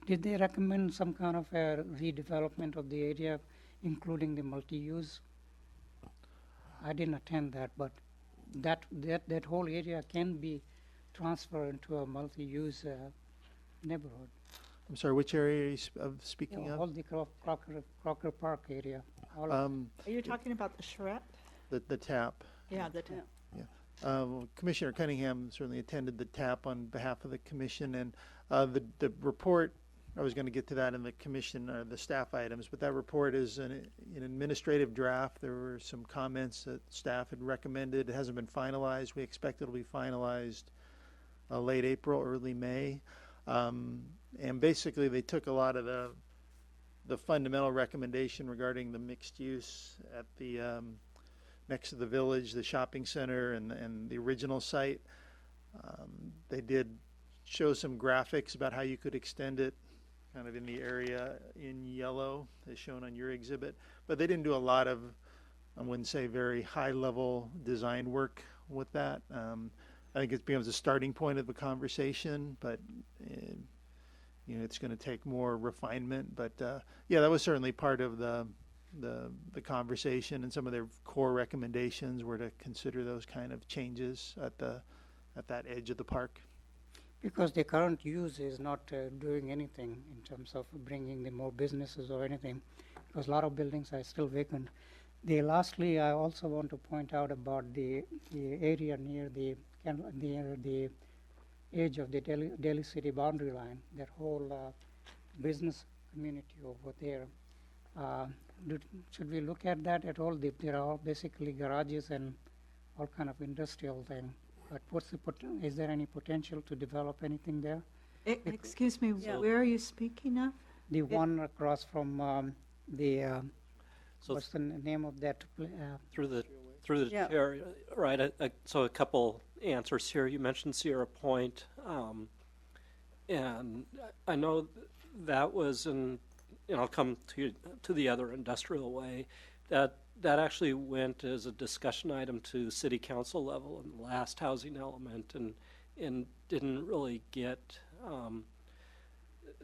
Did they recommend some kind of a redevelopment of the area, including the multi-use? I didn't attend that, but that whole area can be transferred into a multi-use neighborhood. I'm sorry, which area are you speaking All of? the Crocker Park area. All Are you talking about the charrette? The TAP. Yeah, the tap. Commissioner Cunningham certainly attended the TAP on behalf of the commission, and the report, I was going to get to that in the commission, the staff items, but that report is an administrative draft. There were some comments that staff had recommended. It hasn't been finalized. We expect it'll be finalized late April, early May. And basically they took a lot of the fundamental recommendation regarding the mixed use at the next to the village, the shopping center, and the original site. They did show some graphics about how you could extend it kind of in the area in yellow as shown on your exhibit, but they didn't do a lot of, I wouldn't say very high level design work with that. I think it becomes a starting point of a conversation, but it's going to take more refinement. But yeah, that was certainly part of the conversation, and some of their core recommendations were to consider those kind of changes at that edge of the park. Because the current use is not doing anything in terms of bringing the more businesses or anything, because a lot of buildings are still vacant. Lastly, I also want to point out about the area near the edge of the Delhi city boundary line, that whole business community over there. Should we look at that at all? There are all basically garages and all kind of industrial thing. But is there any potential to develop anything there? Excuse me, Yeah. where are you speaking of? The one across from So what's the name of that? through the Yeah. chair, right? So a couple answers here. You mentioned Sierra Point, and I know that was in. And I'll come to the other industrial way. That actually went as a discussion item to city council level in the last housing element, and didn't really get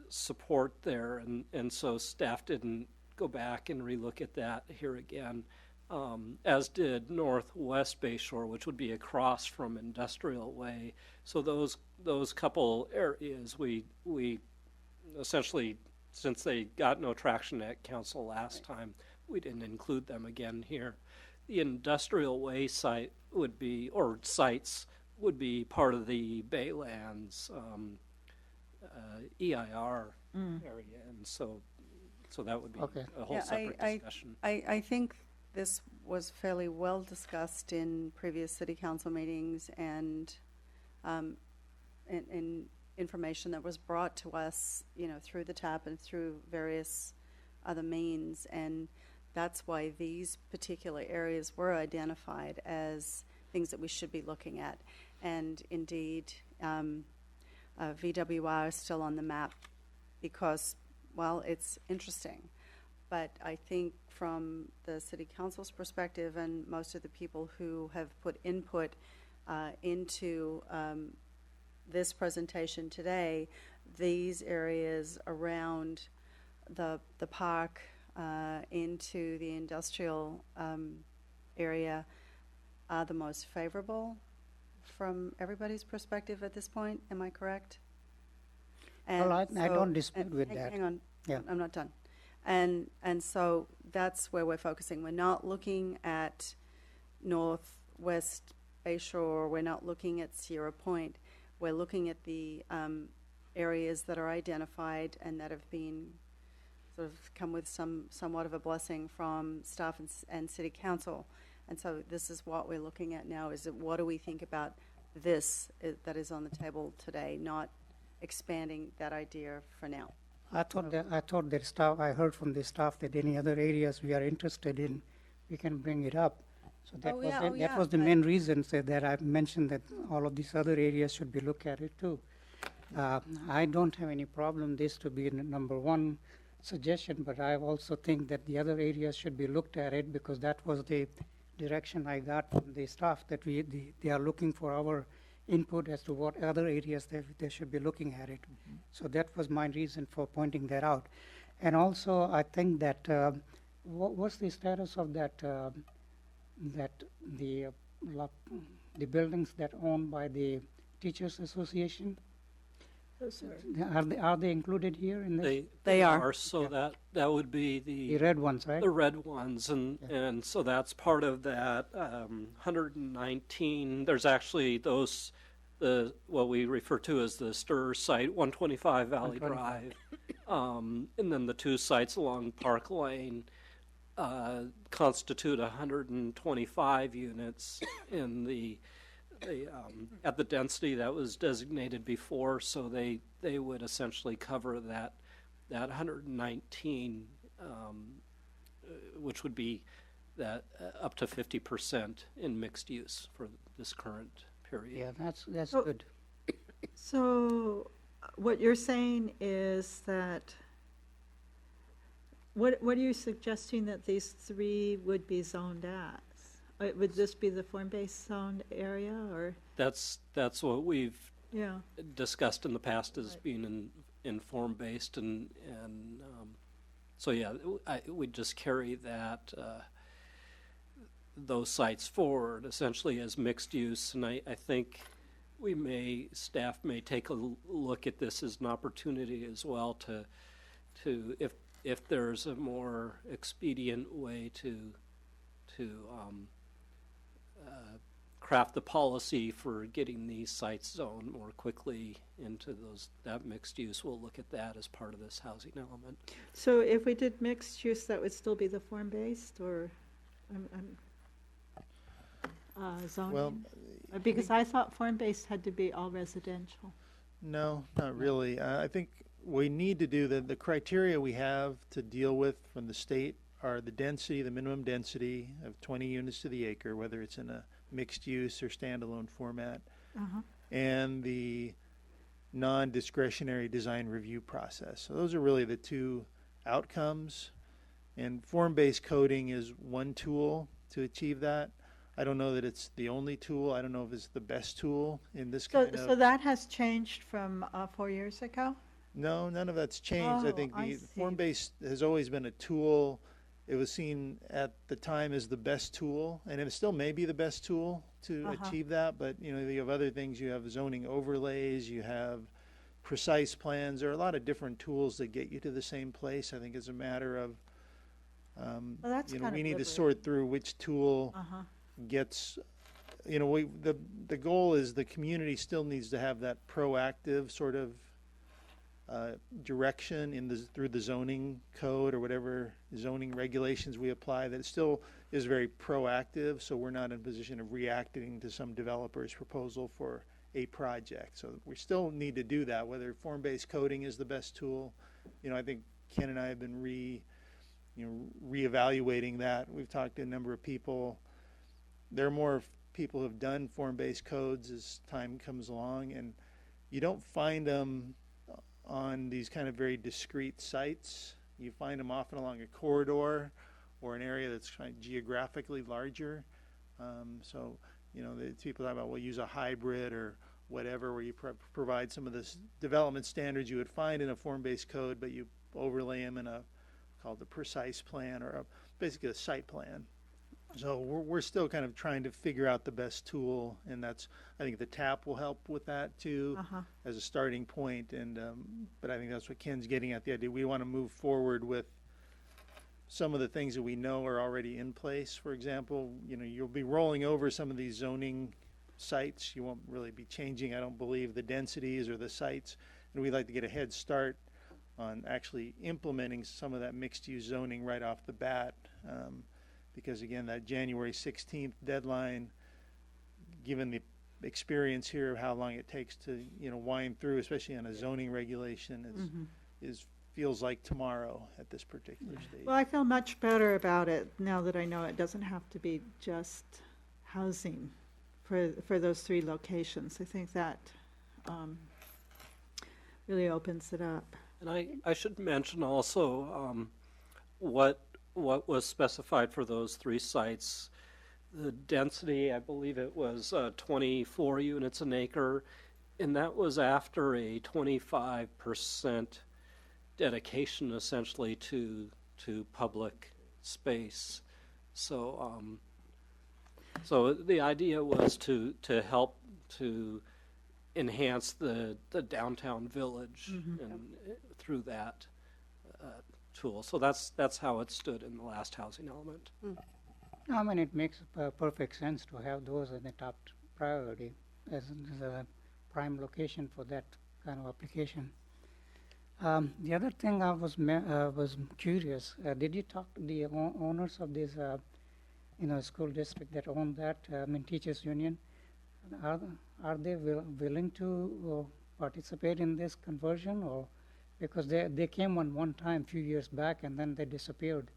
support there, and so staff didn't go back and relook at that here again, as did Northwest Bayshore, which would be across from Industrial Way. So those couple areas we essentially, since they got no traction at council last time, we didn't include them again here. The Industrial Way site would be, or sites would be part of the Baylands EIR area, and so that would be Okay. a whole Yeah, separate discussion. I think this was fairly well discussed in previous city council meetings, and in information that was brought to us, through the TAP and through various other means, and that's why these particular areas were identified as things that we should be looking at. And indeed, VWR is still on the map because, well, it's interesting. But I think from the city council's perspective, and most of the people who have put input into this presentation today, these areas around the park into the industrial area are the most favorable from everybody's perspective at this point. Am I correct? Well, I don't dispute with that. Hang on, Yeah. I'm not done. And so that's where we're focusing. We're not looking at Northwest Bayshore. We're not looking at Sierra Point. We're looking at the areas that are identified and that have been sort of come with somewhat of a blessing from staff and city council. And so this is what we're looking at now, is that what do we think about this that is on the table today, not expanding that idea for now. I thought that staff, I heard from the staff that any other areas we are interested in, we can bring it up. So that was the main reason that I mentioned that all of these other areas should be looked at it too. I don't have any problem this to be number one suggestion, but I also think that the other areas should be looked at it, because that was the direction I got from the staff, that they are looking for our input as to what other areas they should be looking at it. Mm-hmm. So that was my reason for pointing that out. And also, I think that what's the status of that the buildings that owned by the Teachers Association? Are they included here in this? They are. So Yeah. that would be The red ones, right? the red ones, and so that's part of that 119. There's actually what we refer to as the STIR site, 125 Valley 125. Drive, and then the two sites along Park Lane constitute 125 units in the at the density that was designated before. So they would essentially cover that 119, which would be that up to 50% in mixed use for this current period. Yeah, that's So- good. So what you're saying is that, what are you suggesting that these three would be zoned as? Would this be the form-based zoned area, or? That's what we've Yeah. discussed in the past as Right. being inform-based and so yeah, we just carry that those sites forward essentially as mixed use, and I think staff may take a look at this as an opportunity as well to if there's a more expedient way to craft the policy for getting these sites zoned more quickly into that mixed use, we'll look at that as part of this housing element. So if we did mixed use, that would still be the form-based, or zoning? Well, Because I thought form-based had to be all residential. no, not really. I think we need to do the criteria we have to deal with from the state are the density, the minimum density of 20 units to the acre, whether it's in a mixed use or standalone format, Uh-huh. and the non-discretionary design review process. So those are really the two outcomes. And form-based coding is one tool to achieve that. I don't know that it's the only tool. I don't know if it's the best tool in this So, kind of. so that has changed from 4 years ago? No, none of that's changed. I Oh, think I the see. form-based has always been a tool. It was seen at the time as the best tool, and it still may be the best tool to Uh-huh. achieve that. But you know, you have other things. You have zoning overlays. You have precise plans. There are a lot of different tools that get you to the same place. I think it's a matter of, Well, that's you know, kind we of need to liberating. sort through which tool Uh-huh. gets. You know, the goal is the community still needs to have that proactive sort of direction through the zoning code or whatever zoning regulations we apply, that it still is very proactive, so we're not in a position of reacting to some developer's proposal for a project. So we still need to do that, whether form-based coding is the best tool. You know, I think Ken and I have been reevaluating that. We've talked to a number of people. There are more people who have done form-based codes as time comes along, and you don't find them on these kind of very discrete sites. You find them often along a corridor or an area that's kind of geographically larger. So, you know, the people talk about, we'll use a hybrid or whatever, where you provide some of the development standards you would find in a form-based code, but you overlay them in called the precise plan, or basically a site plan. So we're still kind of trying to figure out the best tool, and I think the TAP will help with that too, Uh-huh. as a starting point. And but I think that's what Ken's getting at, the idea we want to move forward with some of the things that we know are already in place. For example, you know, you'll be rolling over some of these zoning sites. You won't really be changing, I don't believe, the densities or the sites, and we'd like to get a head start on actually implementing some of that mixed-use zoning right off the bat. Because again, that January 16th deadline, given the experience here of how long it takes to, you know, wind through, especially on a zoning regulation, feels like tomorrow at this particular stage. Well, I feel much better about it now that I know it doesn't have to be just housing for those 3 locations. I think that really opens it up. And I should mention also what was specified for those 3 sites. The density, I believe it was 24 units an acre, and that was after a 25% dedication essentially to public space. So so the idea was to help to enhance the downtown village and through that tool. So that's how it stood in the last housing element. I mean, it makes perfect sense to have those as the top priority as a prime location for that kind of application. The other thing I was curious, did you talk to the owners of this, school district that own that, teachers union? Are they willing to participate in this conversion, or because they came on one time a few years back and then they disappeared?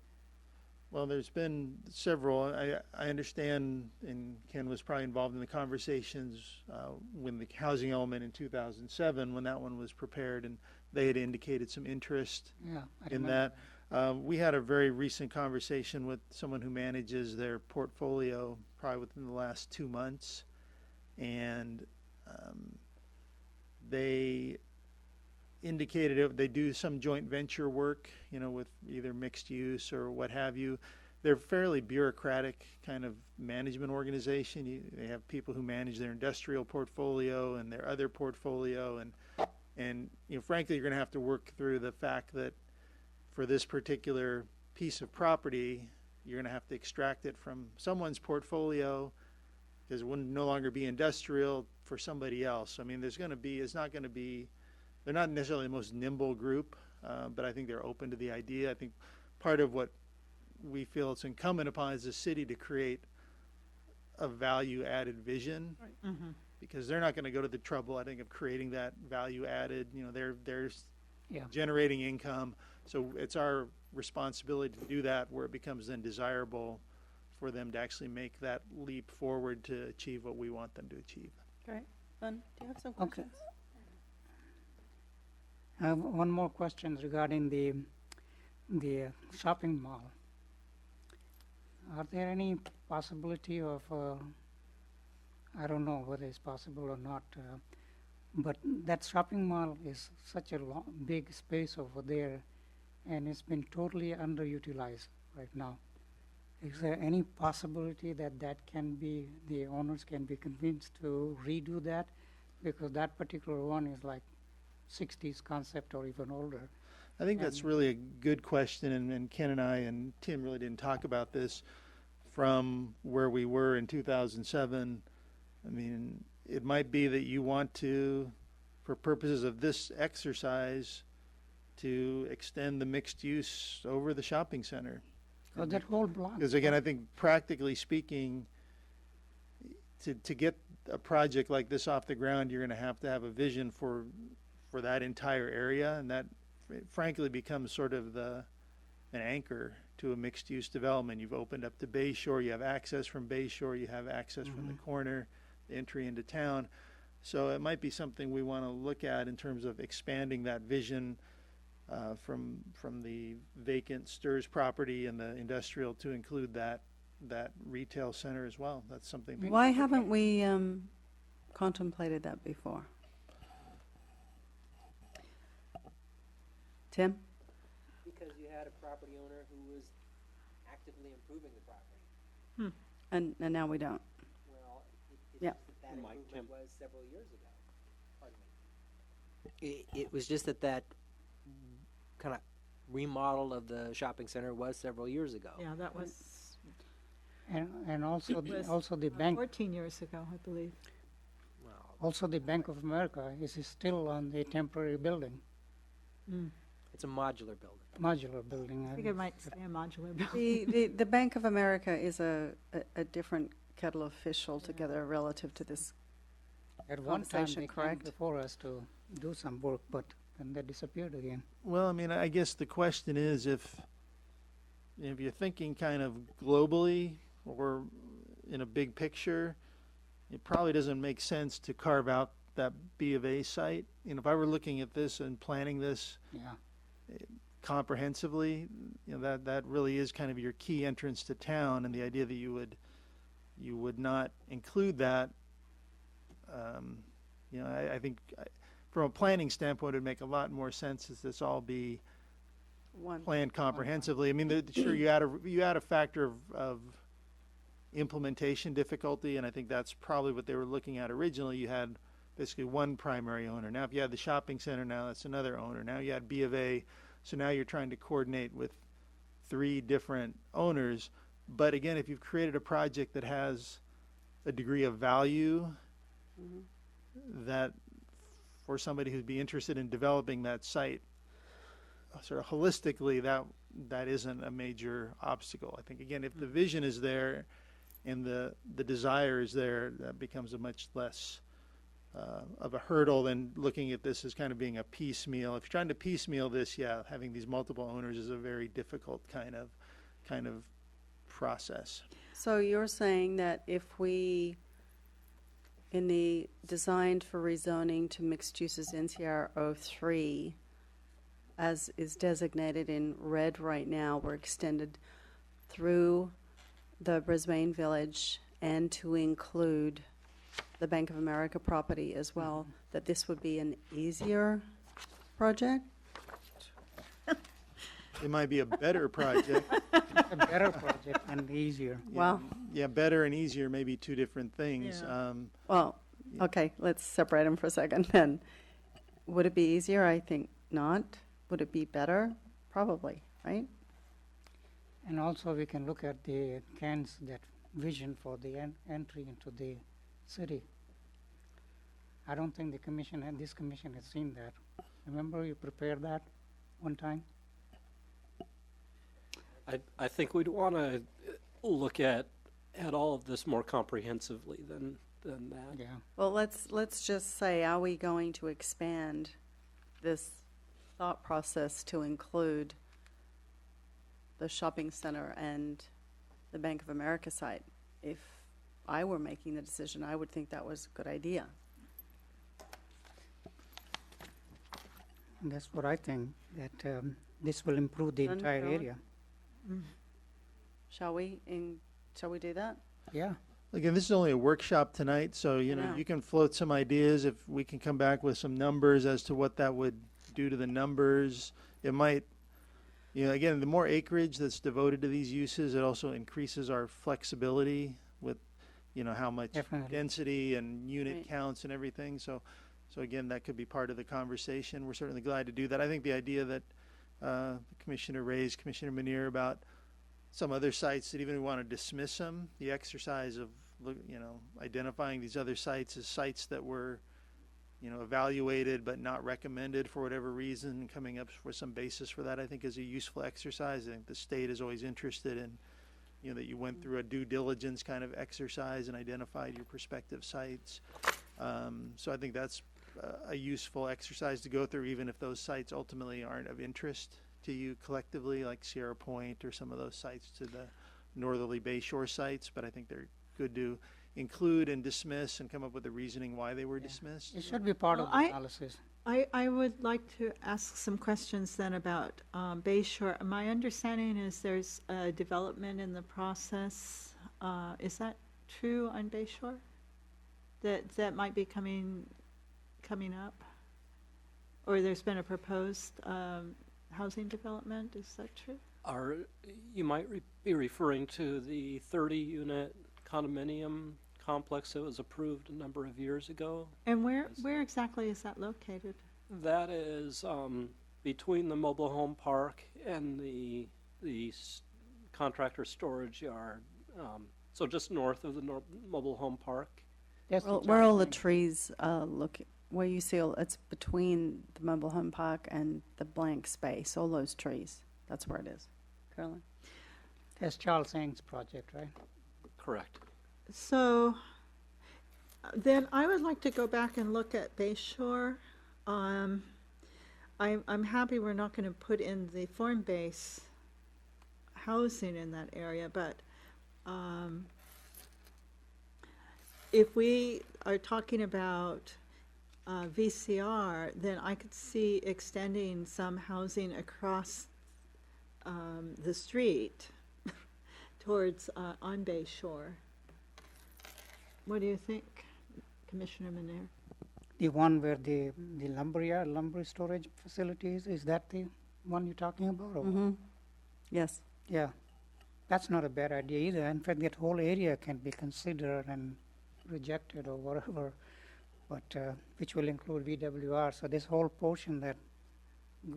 Well, there's been several. I understand, and Ken was probably involved in the conversations when the housing element in 2007, when that one was prepared, and they had indicated some interest Yeah, I in remember. that. We had a very recent conversation with someone who manages their portfolio probably within the last 2 months, and They indicated they do some joint venture work, you know, with either mixed use or what have you. They're fairly bureaucratic kind of management organization. They have people who manage their industrial portfolio and their other portfolio, and you know, frankly, you're going to have to work through the fact that for this particular piece of property, you're going to have to extract it from someone's portfolio because it will no longer be industrial for somebody else. I mean, it's not going to be, they're not necessarily the most nimble group, but I think they're open to the idea. I think part of what we feel it's incumbent upon as a city to create a value-added vision, because they're not going to go to the trouble, I think, of creating that value-added. You know, they're Yeah. generating income, so it's our responsibility to do that where it becomes then desirable for them to actually make that leap forward to achieve what we want them to achieve. Great. Fun. Do you have some Okay. questions? I have one more question regarding the shopping mall. Are there any possibility of, I don't know whether it's possible or not, but that shopping mall is such a big space over there, and it's been totally underutilized right now. Is there any possibility that the owners can be convinced to redo that? Because that particular one is like 60s concept or even older. I think that's really a good question, and Ken and I and Tim really didn't talk about this from where we were in 2007. I mean, it might be that you want to, for purposes of this exercise, to extend the mixed use over the shopping center. So that whole block. Because again, I think practically speaking, to get a project like this off the ground, you're going to have a vision for that entire area, and that frankly becomes sort of an anchor to a mixed-use development. You've opened up to Bay Shore, you have access from Bay Shore, you have access from the corner, the entry into town. So it might be something we want to look at in terms of expanding that vision from the vacant Sturs property and the industrial to include that retail center as well. That's something. Why haven't we contemplated that before? Tim? Because you had a property owner who was actively improving the property. And now we don't. Well, it's Yeah. just that Mike, improvement Tim. was several years ago. Pardon me. It was just that kind of remodel of the shopping center was several years ago. Yeah, that was And also, was also the bank, 14 years ago, I believe. Well, also the Bank of America is still on the temporary building, it's a modular building. modular building. I think it might stay a modular building. The Bank of America is a different kettle of fish altogether relative to this. At one time, conversation, they came correct? before us to do some work, but then they disappeared again. Well, I mean, I guess the question is if you're thinking kind of globally or in a big picture, it probably doesn't make sense to carve out that B of A site. You know, if I were looking at this and planning this Yeah. comprehensively, you know, that really is kind of your key entrance to town, and the idea that you would not include that, you know, I think from a planning standpoint, it would make a lot more sense as this all be One. planned comprehensively. I mean, sure, you add a factor of implementation difficulty, and I think that's probably what they were looking at originally. You had basically one primary owner. Now, if you had the shopping center, now that's another owner. Now you had B of A, so now you're trying to coordinate with 3 different owners. But again, if you've created a project that has a degree of value that for somebody who'd be interested in developing that site, sort of holistically, that isn't a major obstacle. I think, again, if the vision is there and the desire is there, that becomes a much less of a hurdle than looking at this as kind of being a piecemeal. If you're trying to piecemeal this, yeah, having these multiple owners is a very difficult kind of process. So you're saying that if we, in the designed for rezoning to mixed uses NCR 03, as is designated in red right now, we're extended through the Brisbane Village and to include the Bank of America property as well, that this would be an easier project? It might be a better project. A better project and easier. Well, Yeah, better and easier may be two different things. Yeah. well, okay, let's separate them for a second then. Would it be easier? I think not. Would it be better? Probably, right? And also we can look at the CAN's, that vision for the entry into the city. I don't think this commission has seen that. Remember you prepared that one time? I think we'd want to look at all of this more comprehensively than that. Yeah. Well, let's just say, are we going to expand this thought process to include the shopping center and the Bank of America site? If I were making the decision, I would think that was a good idea. And that's what I think, that this will improve the Then, entire Carolyn? area. Shall we do that? Yeah. Again, this is only a workshop tonight, so, you know, know. you can float some ideas. If we can come back with some numbers as to what that would do to the numbers, it might, you know, again, the more acreage that's devoted to these uses, it also increases our flexibility with, you know, how much Definitely. density and unit Right. counts and everything. So again, that could be part of the conversation. We're certainly glad to do that. I think the idea that the Commissioner raised, Commissioner Manier, about some other sites that even if we want to dismiss them, the exercise of, you know, identifying these other sites as sites that were, you know, evaluated but not recommended for whatever reason, coming up with some basis for that, I think is a useful exercise. I think the state is always interested in, you know, that you went through a due diligence kind of exercise and identified your prospective sites. So I think that's a useful exercise to go through, even if those sites ultimately aren't of interest to you collectively, like Sierra Point or some of those sites to the northerly Bayshore sites. But I think they're good to include and dismiss and come up with the reasoning why they were dismissed. It should be part Well, of the analysis. I would like to ask some questions then about Bayshore. My understanding is there's a development in the process. Is that true on Bayshore? That might be coming up? Or there's been a proposed housing development, is that true? You might be referring to the 30-unit condominium complex that was approved a number of years ago. And where exactly is that located? That is between the mobile home park and the contractor storage yard. So just north of the mobile home park. That's Well, the where all the challenge. trees look, where you see, it's between the mobile home park and the blank space, all those trees. That's where it is. Carolyn? That's Charles Ang's project, right? Correct. So then I would like to go back and look at Bayshore. I'm happy we're not going to put in the form-based housing in that area, but if we are talking about VCR, then I could see extending some housing across the street towards on Bayshore. What do you think, Commissioner Manier? The one where the lumber storage facilities, is that the one you're talking about? or what? Mm-hmm. Yes. Yeah, that's not a bad idea either. In fact, that whole area can be considered and rejected or whatever, but which will include VWR. So this whole portion that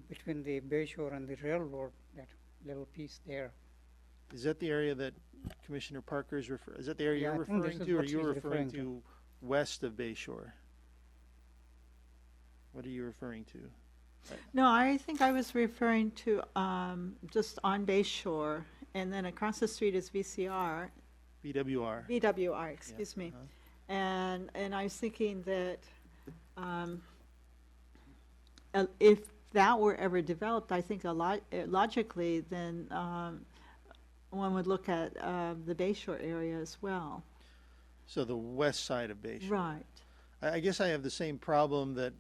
between the Bayshore and the railroad, that little piece there. Is that the area that Commissioner Parker is is that the area Yeah, you're I think this referring is to, or what you're she's referring referring to west of Bayshore? What are you referring to? No, I think I was referring to just on Bayshore, and then across the street is VCR, BWR. VWR, excuse me. uh-huh. And I was thinking that if that were ever developed, I think logically, then one would look at the Bayshore area as well. So the west side of Bayshore. Right. I guess I have the same problem that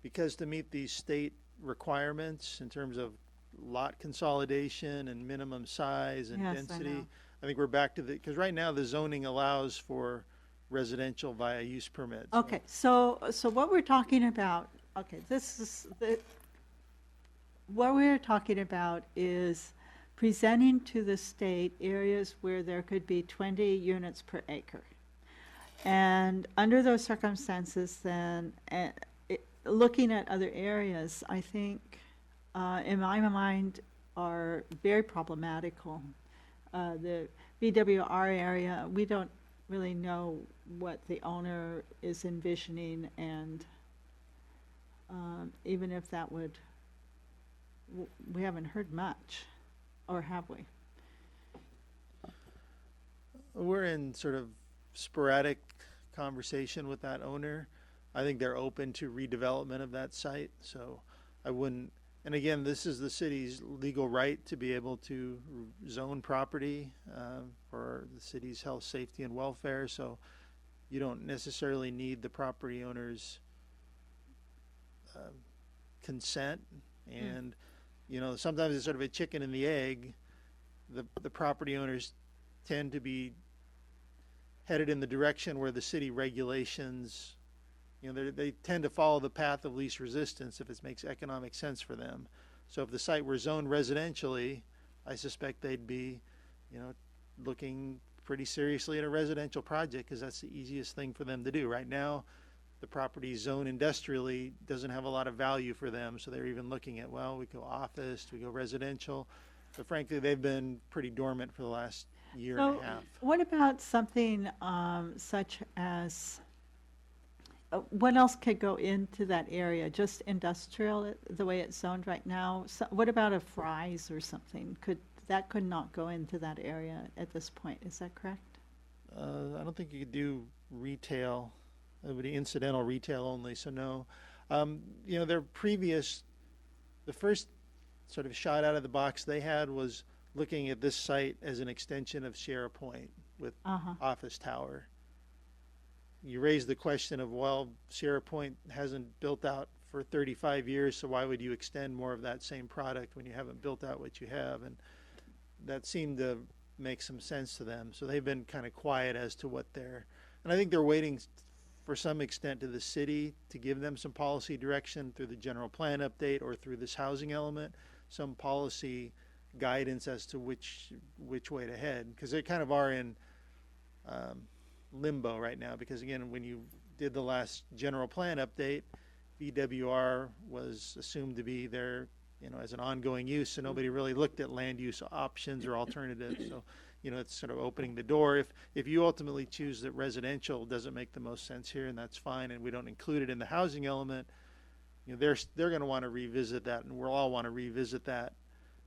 because to meet these state requirements in terms of lot consolidation and minimum size and Yes, I density, know. I think we're back to because right now the zoning allows for residential via use permit. So- Okay, so what we're talking about, okay, what we're talking about is presenting to the state areas where there could be 20 units per acre. And under those circumstances, then, looking at other areas, I think, in my mind, are very problematical. The BWR area, we don't really know what the owner is envisioning, and even if that would, we haven't heard much, or have we? We're in sort of sporadic conversation with that owner. I think they're open to redevelopment of that site, so I wouldn't, and again, this is the city's legal right to be able to zone property for the city's health, safety, and welfare, so you don't necessarily need the property owner's consent, and you know, sometimes it's sort of a chicken and the egg. The property owners tend to be headed in the direction where the city regulations, you know, they tend to follow the path of least resistance if it makes economic sense for them. So if the site were zoned residentially, I suspect they'd be, you know, looking pretty seriously at a residential project because that's the easiest thing for them to do. Right now, the property zoned industrially doesn't have a lot of value for them, so they're even looking at, well, we go office, we go residential. But frankly, they've been pretty dormant for the last year and a half. What about something such as, what else could go into that area? Just industrial, the way it's zoned right now? So, what about a Fry's or something? Could not go into that area at this point, is that correct? I don't think you could do retail. It would be incidental retail only, so no. You know, the first sort of shot out of the box they had was looking at this site as an extension of Sierra Point with office tower. You raised the question of, well, Sierra Point hasn't built out for 35 years, so why would you extend more of that same product when you haven't built out what you have? And that seemed to make some sense to them. So they've been kind of quiet as to what and I think they're waiting for some extent to the city to give them some policy direction through the general plan update or through this housing element, some policy guidance as to which way to head, because they kind of are in limbo right now. Because again, when you did the last general plan update, BWR was assumed to be there, you know, as an ongoing use, so nobody really looked at land use options or alternatives. So, you know, it's sort of opening the door. If you ultimately choose that residential doesn't make the most sense here, and that's fine, and we don't include it in the housing element, you know, they're going to want to revisit that, and we'll all want to revisit that,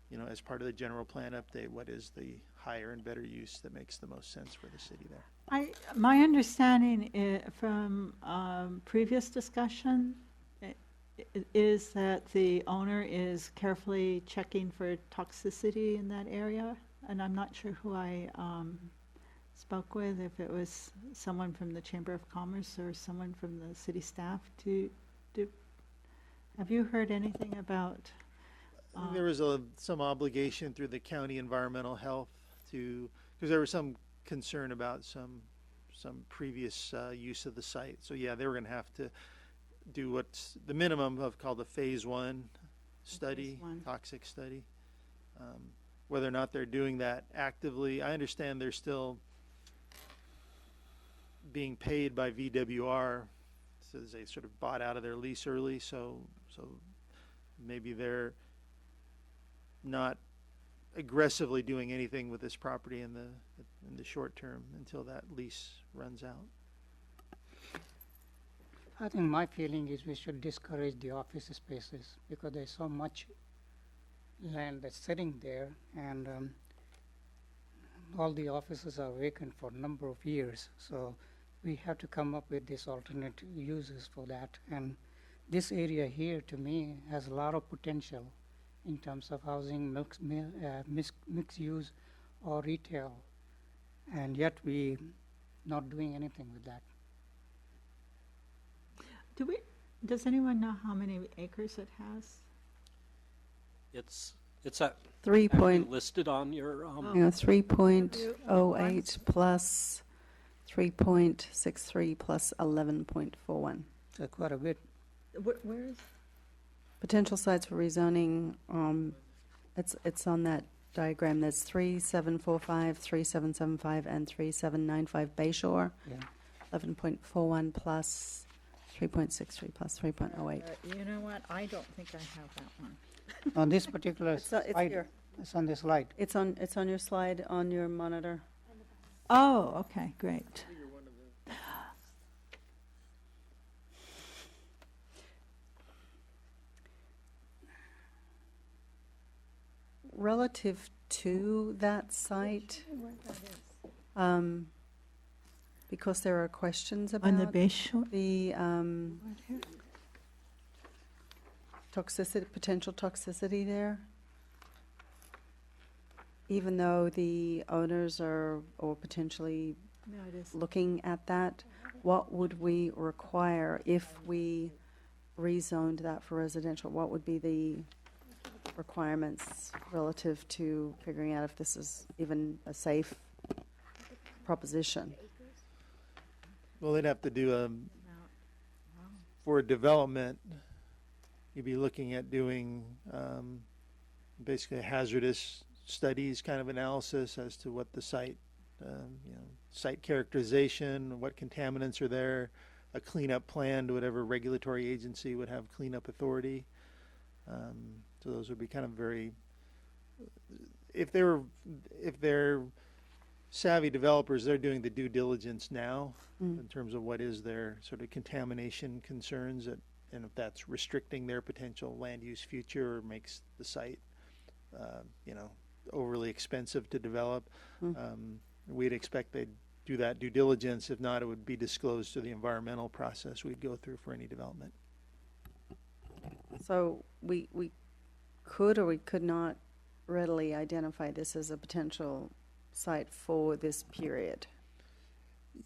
you know, as part of the general plan update. What is the higher and better use that makes the most sense for the city there? My understanding from previous discussion is that the owner is carefully checking for toxicity in that area, and I'm not sure who I spoke with, if it was someone from the Chamber of Commerce or someone from the city staff. Have you heard anything about? There was some obligation through the county environmental health because there was some concern about some previous use of the site. So yeah, they were going to have to do what's the minimum of called a phase 1 study, toxic study. Whether or not they're doing that actively, I understand they're still being paid by VWR, so they sort of bought out of their lease early, so maybe they're not aggressively doing anything with this property in the short term until that lease runs out. I think my feeling is we should discourage the office spaces because there's so much land that's sitting there, and all the offices are vacant for a number of years. So we have to come up with these alternate uses for that. And this area here, to me, has a lot of potential in terms of housing, mixed use, or retail, and yet we not doing anything with that. Does anyone know how many acres it has? It's at 3 point, listed on your 3.08 plus 3.63 plus 11.41. So quite a bit. Where is? Potential sites for rezoning, it's on that diagram. There's 3745, 3775, and 3795 Bayshore. Yeah. 11.41 plus 3.63 plus 3.08. You know what? I don't think I have that one. On this particular It's slide, here. it's on the slide. It's on your slide on your monitor. Oh, okay, great. Relative to that site, because there are questions about On the base shore? the toxicity, potential toxicity there. Even though the owners are, or potentially No, it is. looking at that, what would we require if we rezoned that for residential? What would be the requirements relative to figuring out if this is even a safe proposition? Well, they'd have to do for development, you'd be looking at doing basically a hazardous studies kind of analysis as to what the site, site characterization, what contaminants are there, a cleanup plan to whatever regulatory agency would have cleanup authority. So those would be kind of very, if they're savvy developers, they're doing the due diligence now in terms of what is their sort of contamination concerns, and if that's restricting their potential land use future or makes the site, overly expensive to develop. We'd expect they'd do that due diligence. If not, it would be disclosed to the environmental process we'd go through for any development. So we could or we could not readily identify this as a potential site for this period.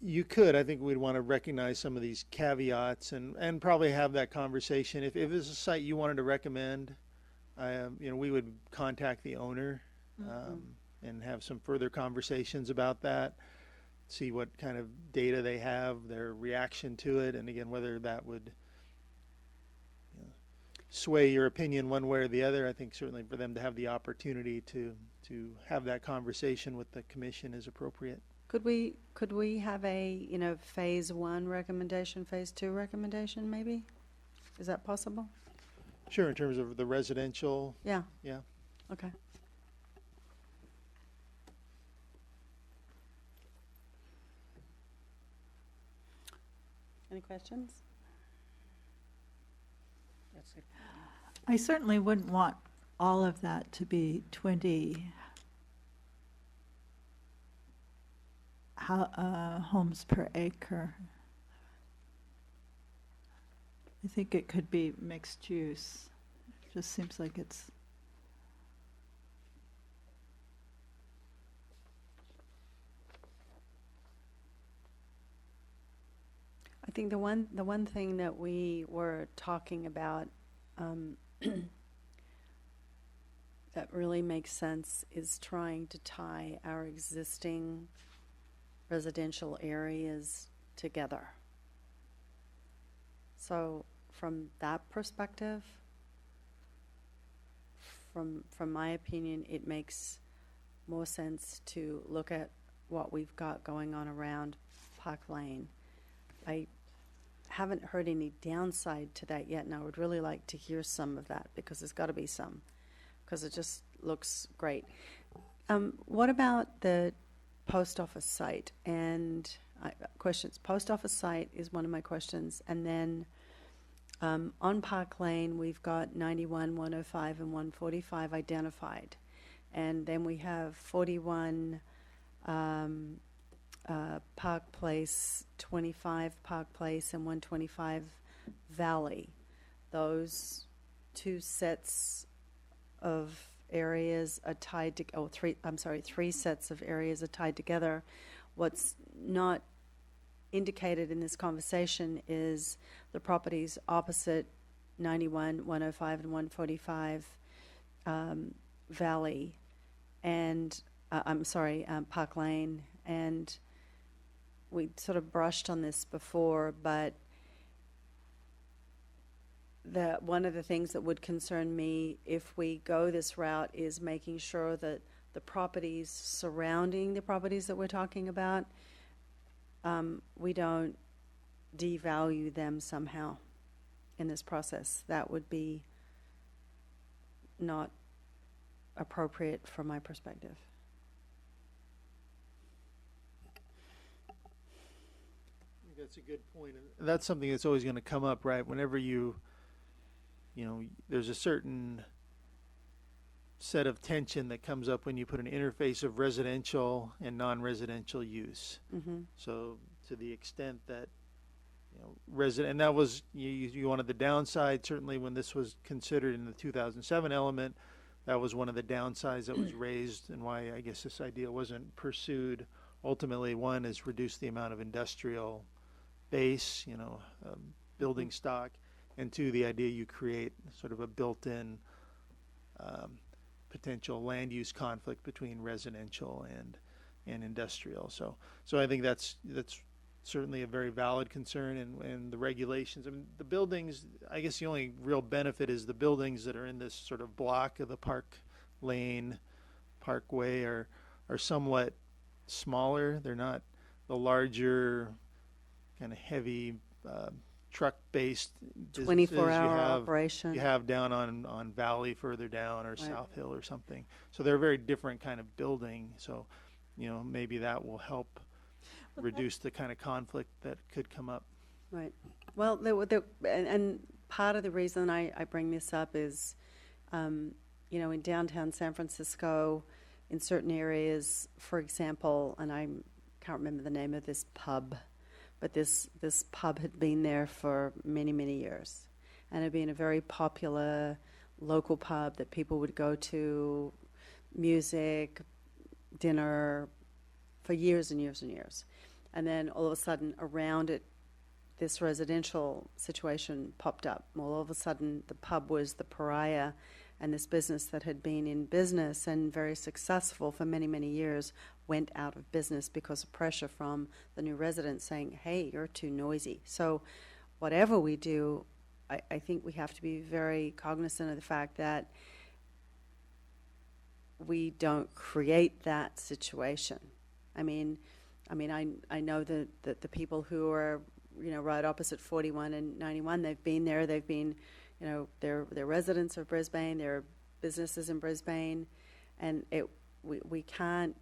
You could. I think we'd want to recognize some of these caveats and probably have that conversation. If it's a site you wanted to recommend, we would contact the owner and have some further conversations about that, see what kind of data they have, their reaction to it, and again, whether that would sway your opinion one way or the other. I think certainly for them to have the opportunity to have that conversation with the commission is appropriate. Could we have a, phase 1 recommendation, phase 2 recommendation maybe? Is that possible? Sure, in terms of the residential. Yeah. Yeah. Okay. Any questions? That's it. I certainly wouldn't want all of that to be 20 homes per acre. I think it could be mixed use. Just seems like it's. I think the one thing that we were talking about that really makes sense is trying to tie our existing residential areas together. So from that perspective, from my opinion, it makes more sense to look at what we've got going on around Park Lane. I haven't heard any downside to that yet, and I would really like to hear some of that, because there's got to be some, because it just looks great. What about the post office site? And questions. Post office site is one of my questions, and then on Park Lane we've got 91, 105, and 145 identified, and then we have 41 Park Place, 25 Park Place, and 125 Valley. Those two sets of areas are tied to, three sets of areas are tied together. What's not indicated in this conversation is the properties opposite 91, 105, and 145 Valley, and Park Lane, and we sort of brushed on this before, but one of the things that would concern me if we go this route is making sure that the properties surrounding the properties that we're talking about, we don't devalue them somehow in this process. That would be not appropriate from my perspective. I think that's a good point. And that's something that's always going to come up, right? Whenever you know, there's a certain set of tension that comes up when you put an interface of residential and non-residential use. Mm-hmm. So to the extent that, you know, and that was, you wanted the downside, certainly when this was considered in the 2007 element, that was one of the downsides that was raised and why I guess this idea wasn't pursued. Ultimately, one is reduce the amount of industrial base, you know, building stock, and two, the idea you create sort of a built-in potential land use conflict between residential and industrial. So I think that's certainly a very valid concern, and the regulations. I mean, the buildings, I guess the only real benefit is the buildings that are in this sort of block of the Park Lane Parkway are somewhat smaller. They're not the larger kind of heavy truck-based businesses 24-hour operation. you have down on Valley further down, or Right. South Hill or something. So they're a very different kind of building. So, you know, maybe that will help reduce the kind of conflict that could come up. Right. Well, and part of the reason I bring this up is, you know, in downtown San Francisco, in certain areas, for example, and I can't remember the name of this pub, but this pub had been there for many, many years, and had been a very popular local pub that people would go to, music, dinner, for years and years and years. And then all of a sudden, around it, this residential situation popped up. Well, all of a sudden, the pub was the pariah, and this business that had been in business and very successful for many, many years went out of business because of pressure from the new residents saying, hey, you're too noisy. So whatever we do, I think we have to be very cognizant of the fact that we don't create that situation. I know that the people who are, you know, right opposite 41 and 91, they've been there. They've been, you know, they're residents of Brisbane. They're businesses in Brisbane, and we can't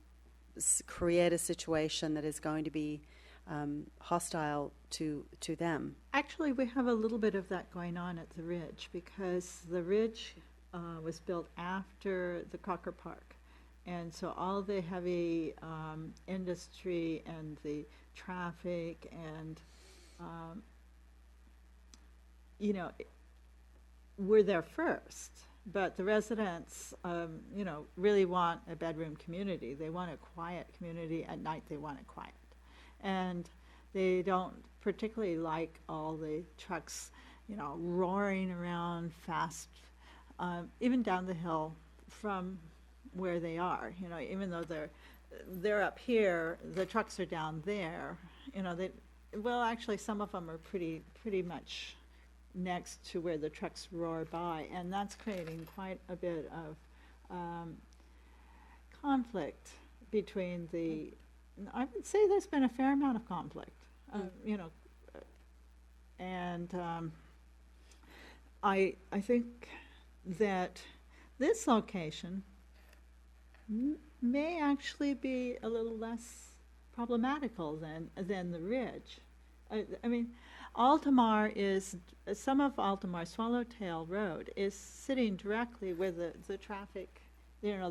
create a situation that is going to be hostile to them. Actually, we have a little bit of that going on at the Ridge, because the Ridge was built after the Crocker Park. And so all the heavy industry and the traffic and, you know, were there first. But the residents, you know, really want a bedroom community. They want a quiet community. At night, they want it quiet. And they don't particularly like all the trucks, you know, roaring around fast, even down the hill from where they are. You know, even though they're up here, the trucks are down there. You know, actually, some of them are pretty much next to where the trucks roar by, and that's creating quite a bit of conflict between the. I would say there's been a fair amount of conflict, you know, and I think that this location may actually be a little less problematical than the Ridge. I mean, Altamar is, some of Altamar, Swallowtail Road, is sitting directly where the traffic, you know,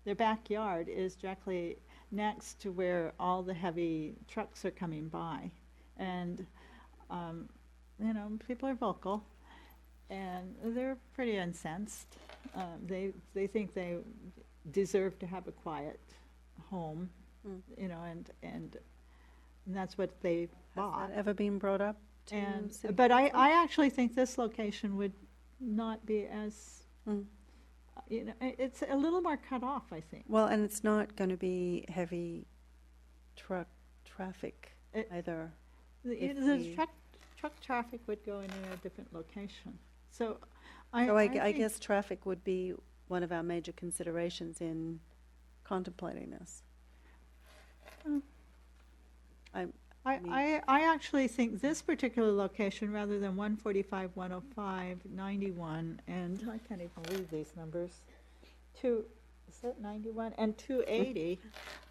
their backyard is directly next to where all the heavy trucks are coming by. And, you know, people are vocal, and they're pretty incensed. They think they deserve to have a quiet home, you know, and that's what they bought. Has that ever been brought up to City But Council? I actually think this location would not be as, you know, it's a little more cut off, I think. Well, and it's not going to be heavy traffic It- either. The, If the we- truck traffic would go in a different location. So So I think- guess traffic would be one of our major considerations in contemplating this. Hmm. mean- I actually think this particular location, rather than 145, 105, 91, and I can't even read these numbers, is that 91? And 280,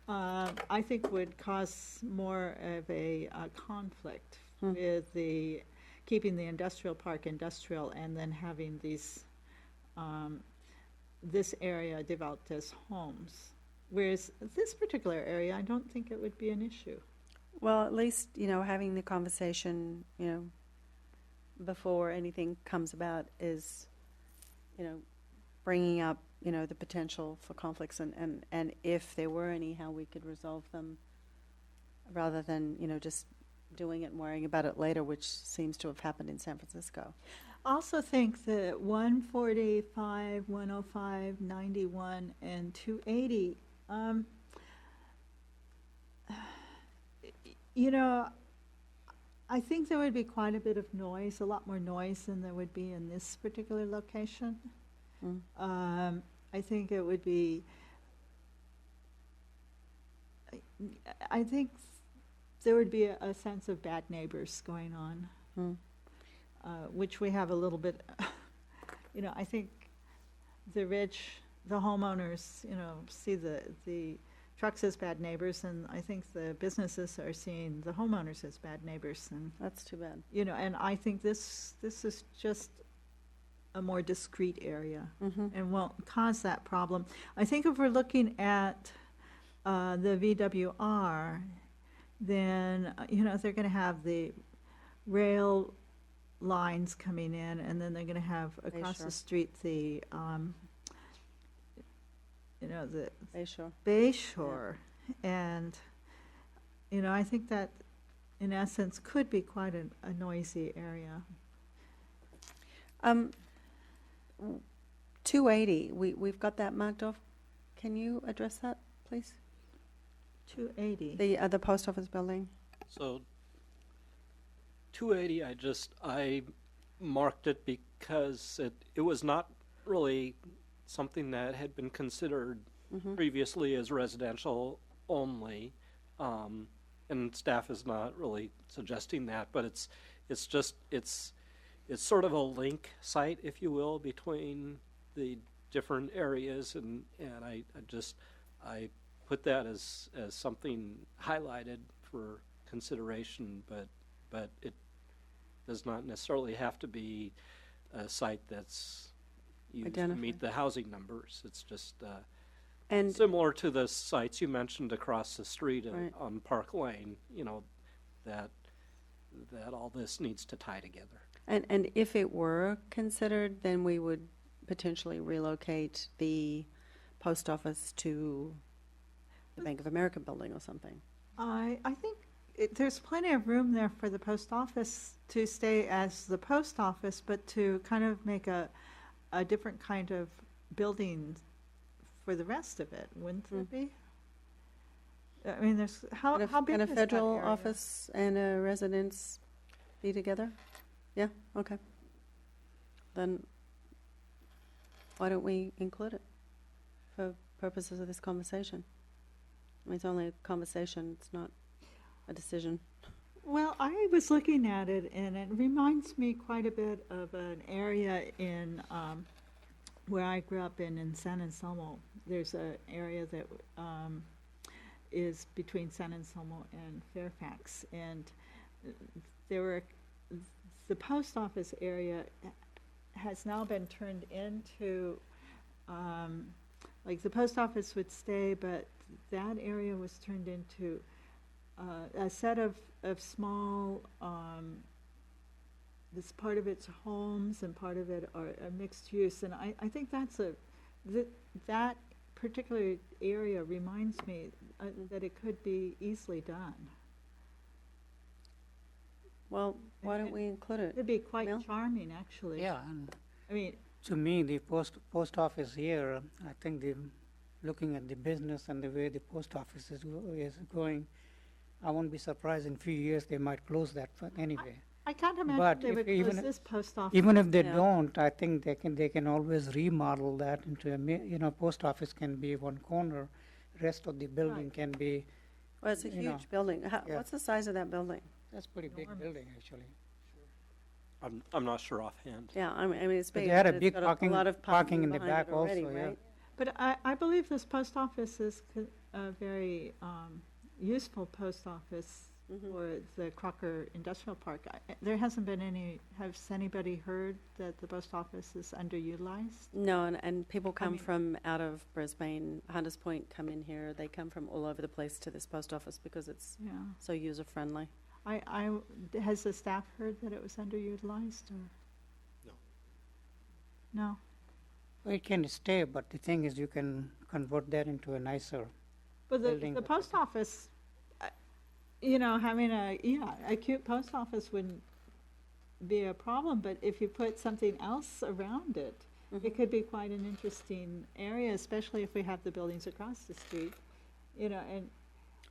I think would cause more of a conflict Hmm. with keeping the industrial park industrial and then having this area developed as homes. Whereas this particular area, I don't think it would be an issue. Well, at least, having the conversation, before anything comes about is, bringing up, the potential for conflicts and if there were any, how we could resolve them rather than, just doing it and worrying about it later, which seems to have happened in San Francisco. Also think that 145, 105, 91, and 280, I think there would be quite a bit of noise, a lot more noise than there would be in this particular location. Mm. I think it would be, I think there would be a sense of bad neighbors going on, Mm. which we have a little bit, I think the rich, the homeowners, see the trucks as bad neighbors, and I think the businesses are seeing the homeowners as bad neighbors, and, That's too bad. and I think this is just a more discrete area Mm-hmm. and won't cause that problem. I think if we're looking at the VWR, then, they're going to have the rail lines coming in, and then they're going to have across Bayshore. the street the, the Bay Shore. Bay Shore. And, I think that, in essence, could be quite a noisy area. 280, we've got that marked off. Can you address that, please? 280. The post office building? So 280, I marked it because it was not really something that had been considered Mhm. previously as residential only. And staff is not really suggesting that, but it's sort of a link site, if you will, between the different areas, and I put that as something highlighted for consideration, but it does not necessarily have to be a site that's used to Identified. meet the housing numbers. It's just And similar to the sites you mentioned across the street Right. on Park Lane, that all this needs to tie together. And if it were considered, then we would potentially relocate the post office to the Bank of America building or something. I think there's plenty of room there for the post office to stay as the post office, but to kind of make a different kind of building for the rest of it, wouldn't there be? I mean, there's, how big Can a is that federal area? office and a residence be together? Yeah, okay. Then why don't we include it for purposes of this conversation? I mean, it's only a conversation, it's not a decision. Well, I was looking at it, and it reminds me quite a bit of an area in, where I grew up in San Anselmo. There's an area that is between San Anselmo and Fairfax, and the post office area has now been turned into, like, the post office would stay, but that area was turned into a set of small, this part of it's homes and part of it are mixed use, and I think that particular area reminds me that it could be easily done. Well, why don't we include it? It'd be quite Mel? charming, actually. Yeah, and I mean, to me, the post office here, I think looking at the business and the way the post office is going, I won't be surprised in a few years they might close that anyway. I can't But imagine they if would even close if- this post office. Even if they Yeah. don't, I think they can always remodel that into post office can be one corner, rest of the building Right. can be, Well, it's a You know, huge building. yeah. What's the size of that building? that's pretty big Enormous. building actually. I'm not sure offhand. Yeah, I mean, it's But big. they had a but it's big got parking- a lot of parking in the behind it back already, also, yeah. right? But I believe this post office is a very useful post office Mhm. for the Crocker Industrial Park. There hasn't been any, has anybody heard that the post office is underutilized? No, and people come mean- from out of Brisbane, Hunters Point come in here. They come from all over the place to this post office because it's Yeah. so user-friendly. Has the staff heard that it was underutilized or? No. No? Well, it can stay, but the thing is you can convert that into a nicer, But Building the with post office, having a cute post office wouldn't be a problem, but if you put something else around it, Mm-hmm. it could be quite an interesting area, especially if we have the buildings across the street, and,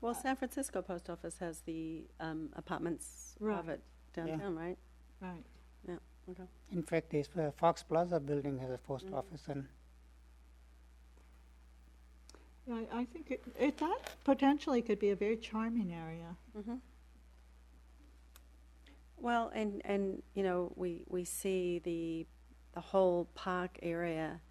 Well, San Francisco post office has the apartments Right. of it downtown, right? right. Okay. in fact, this Fox Plaza building has a post office and Yeah, I think that potentially could be a very charming area. Mhm. Well, and we see the whole park area,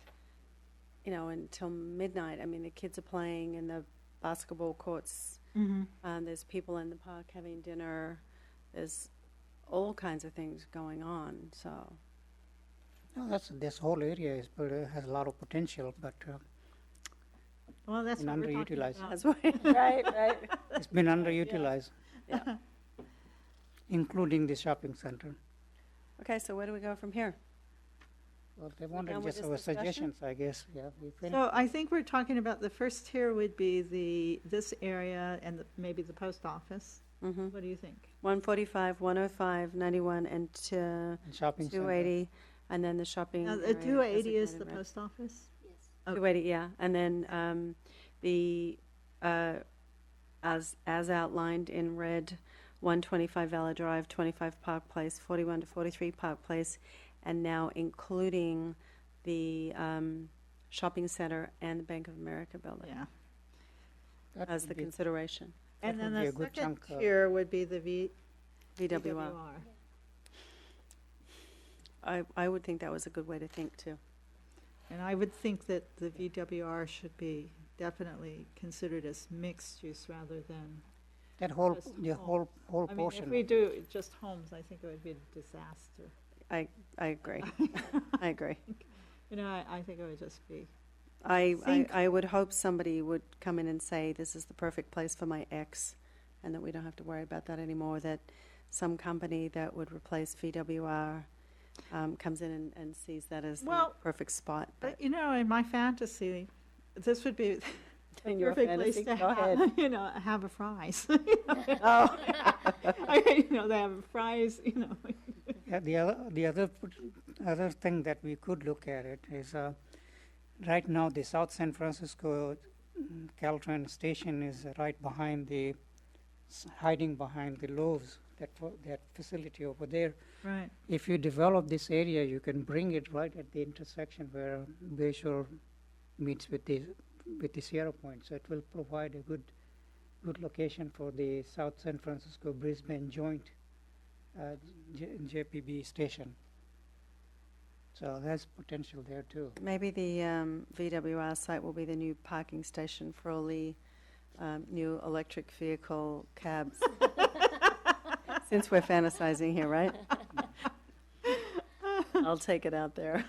until midnight. I mean, the kids are playing in the basketball courts. Mm-hmm. There's people in the park having dinner. There's all kinds of things going on. So no, this whole area has a lot of potential, but Well, that's And what we're talking underutilized. about. that's right. it's been underutilized, Yeah. including the shopping center. Okay, so where do we go from here? Well, they done wanted with just this our discussion? suggestions, I guess, yeah. We finished. So I think we're talking about the first tier would be this area and maybe the post office. Mm-hmm. What do you think? 145, 105, 91, and And shopping center. 280, and then the shopping. Now, the area 280 is the designated red. post office? Yes. Oh. 280, yeah, and then the as outlined in red, 125 Valor Drive, 25 Park Place, 41 to 43 Park Place, and now including the shopping center and the Bank of America building Yeah. That as would the be- consideration. And That then would be the a good second chunk, tier would be the VWR. VWR. I would think that was a good way to think too. And I would think that the VWR should be definitely considered as mixed use rather than, That whole, Just the home. whole I mean, portion. if we do just homes, I think it would be a disaster. I agree. I agree. I think it would just be, I would hope somebody would come in and say, this is the perfect place for my ex, and that we don't have to worry about that anymore, that some company that would replace VWR comes in and sees that as the Well, perfect spot. but in my fantasy, this would be the In your perfect place fantasy, to go ahead. have a fries. Oh, They have fries, Yeah, the other thing that we could look at it is, right now, the South San Francisco Caltrain station is right behind hiding behind the Lowe's, that facility over there. Right. If you develop this area, you can bring it right at the intersection where Bayshore meets with the Sierra Point. So it will provide a good location for the South San Francisco Brisbane joint JPB station. So there's potential there too. maybe the VWR site will be the new parking station for all the new electric vehicle cabs. Since we're fantasizing here, right? I'll take it out there.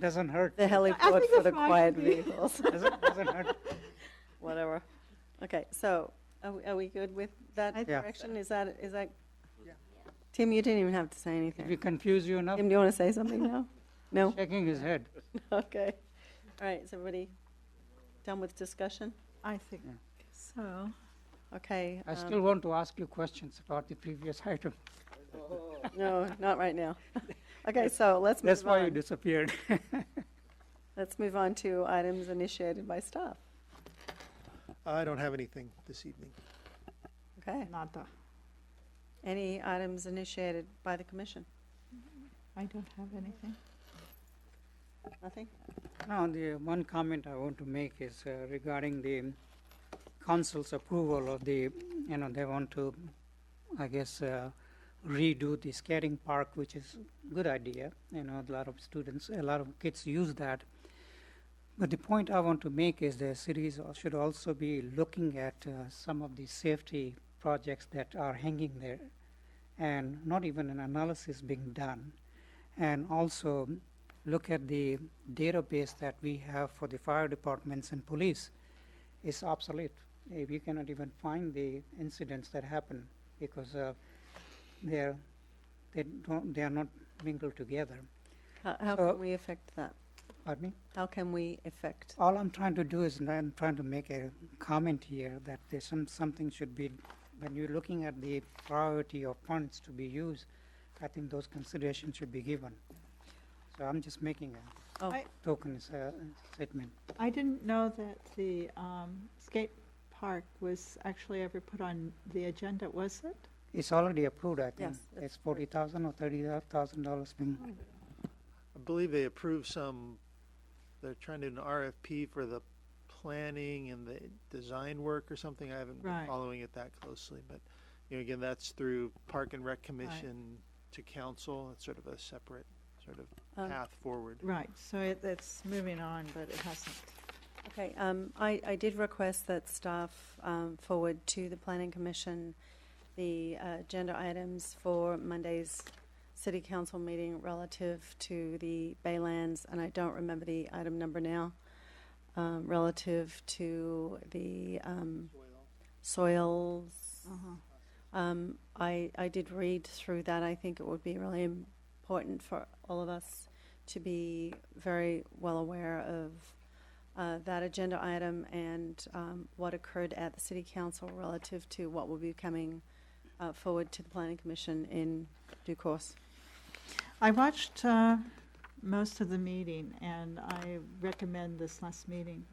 Doesn't hurt. The I heliport think for the the flag quiet should be- vehicles. Doesn't hurt. Whatever. Okay, so are we good with that I think direction? Is that? Tim, you didn't even have to say If we anything. confuse you enough, Tim, do you want to say something now? No? shaking his head. Okay. All right, is everybody done with discussion? I think Yeah. so. Okay. I still want to ask you questions about the previous item. No, not right now. Okay, so let's That's move why you on. disappeared. Let's move on to items initiated by staff. I don't have anything this evening. Okay. Nada. Any items initiated by the commission? I don't have anything. Nothing? Now, the one comment I want to make is regarding the council's approval of the, they want to, I guess, redo the skating park, which is a good idea. A lot of students, a lot of kids use that. But the point I want to make is the cities should also be looking at some of the safety projects that are hanging there, and not even an analysis being done. And also look at the database that we have for the fire departments and police is obsolete. We cannot even find the incidents that happen because they are not mingled together. How So- can we affect that? Pardon me? How can we affect? All I'm trying to do is I'm trying to make a comment here that there's something should be, when you're looking at the priority of funds to be used, I think those considerations should be given. So I'm just making a Oh, I- token statement. I didn't know that the skate park was actually ever put on the agenda, was it? It's already approved, I think. Yes, it's It's $40,000 or $30,000 being, I believe they approved some, they're trying to do an RFP for the planning and the design work or something. I haven't been Right. following it that closely, but, again, that's through Park and Rec Commission to council. It's sort of a separate sort of Um, path forward. Right, so it's moving on, but it hasn't. Okay, I did request that staff forward to the Planning Commission the agenda items for Monday's City Council meeting relative to the Baylands, and I don't remember the item number now, relative to the soils. I did read through that. I think it would be really important for all of us to be very well aware of that agenda item and what occurred at the City Council relative to what will be coming forward to the Planning Commission in due course. I watched most of the meeting, and I recommend this last meeting.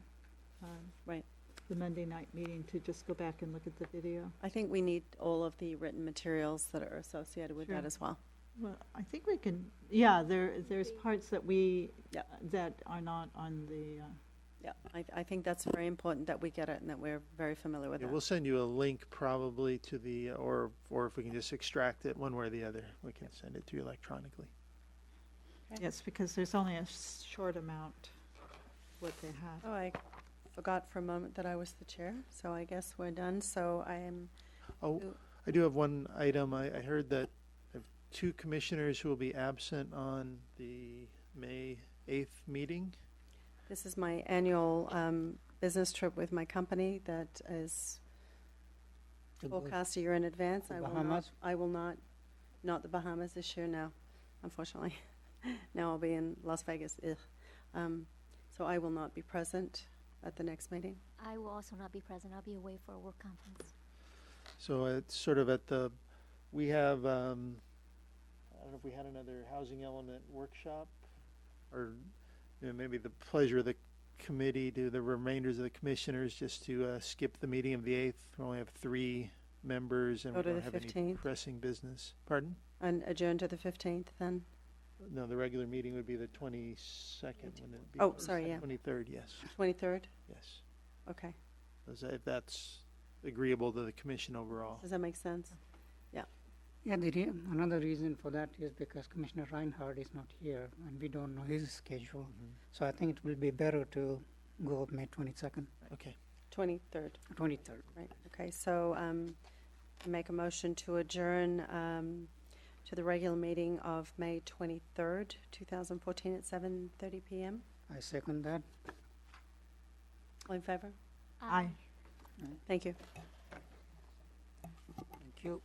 Right. The Monday night meeting, to just go back and look at the video. I think we need all of the written materials that are associated with that Sure. as well. Well, I think we can, yeah, there's parts that Yeah. that are not on the, Yeah, I think that's very important that we get it and that we're very familiar with Yeah, that. we'll send you a link probably to the, or if we can just extract it one way or the other, we can send it to you electronically. yes, because there's only a short amount what they have. Oh, I forgot for a moment that I was the chair, so I guess we're done. So I am, Oh, I do have one item. I heard that I have two commissioners who will be absent on the May 8th meeting. this is my annual business trip with my company that is forecast a year in advance. The I will not, Bahamas? I will not the Bahamas this year, no, unfortunately. Now I'll be in Las Vegas. Ugh. So I will not be present at the next meeting. I will also not be present. I'll be away for a work conference. So it's sort of at the, we have, I don't know if we had another housing element workshop, or maybe the pleasure of the committee, to the remainders of the commissioners, just to skip the meeting of the 8th. We only have 3 members and Go we to don't the have any 15th. pressing business. Pardon? And adjourn to the 15th then. No, the regular meeting would be the 22nd, wouldn't it be? Oh, sorry, yeah. 23rd, yes, 23rd? yes. Okay. If that's agreeable to the commission overall. Does that make sense? yeah, another reason for that is because Commissioner Reinhardt is not here and we don't know his schedule. So I think it will be better to go May 22nd, Okay. 23rd, 23rd. right. Okay, so make a motion to adjourn to the regular meeting of May 23rd, 2014 at 7:30 p.m. I second that. All in favor? Aye. Thank you. Thank you.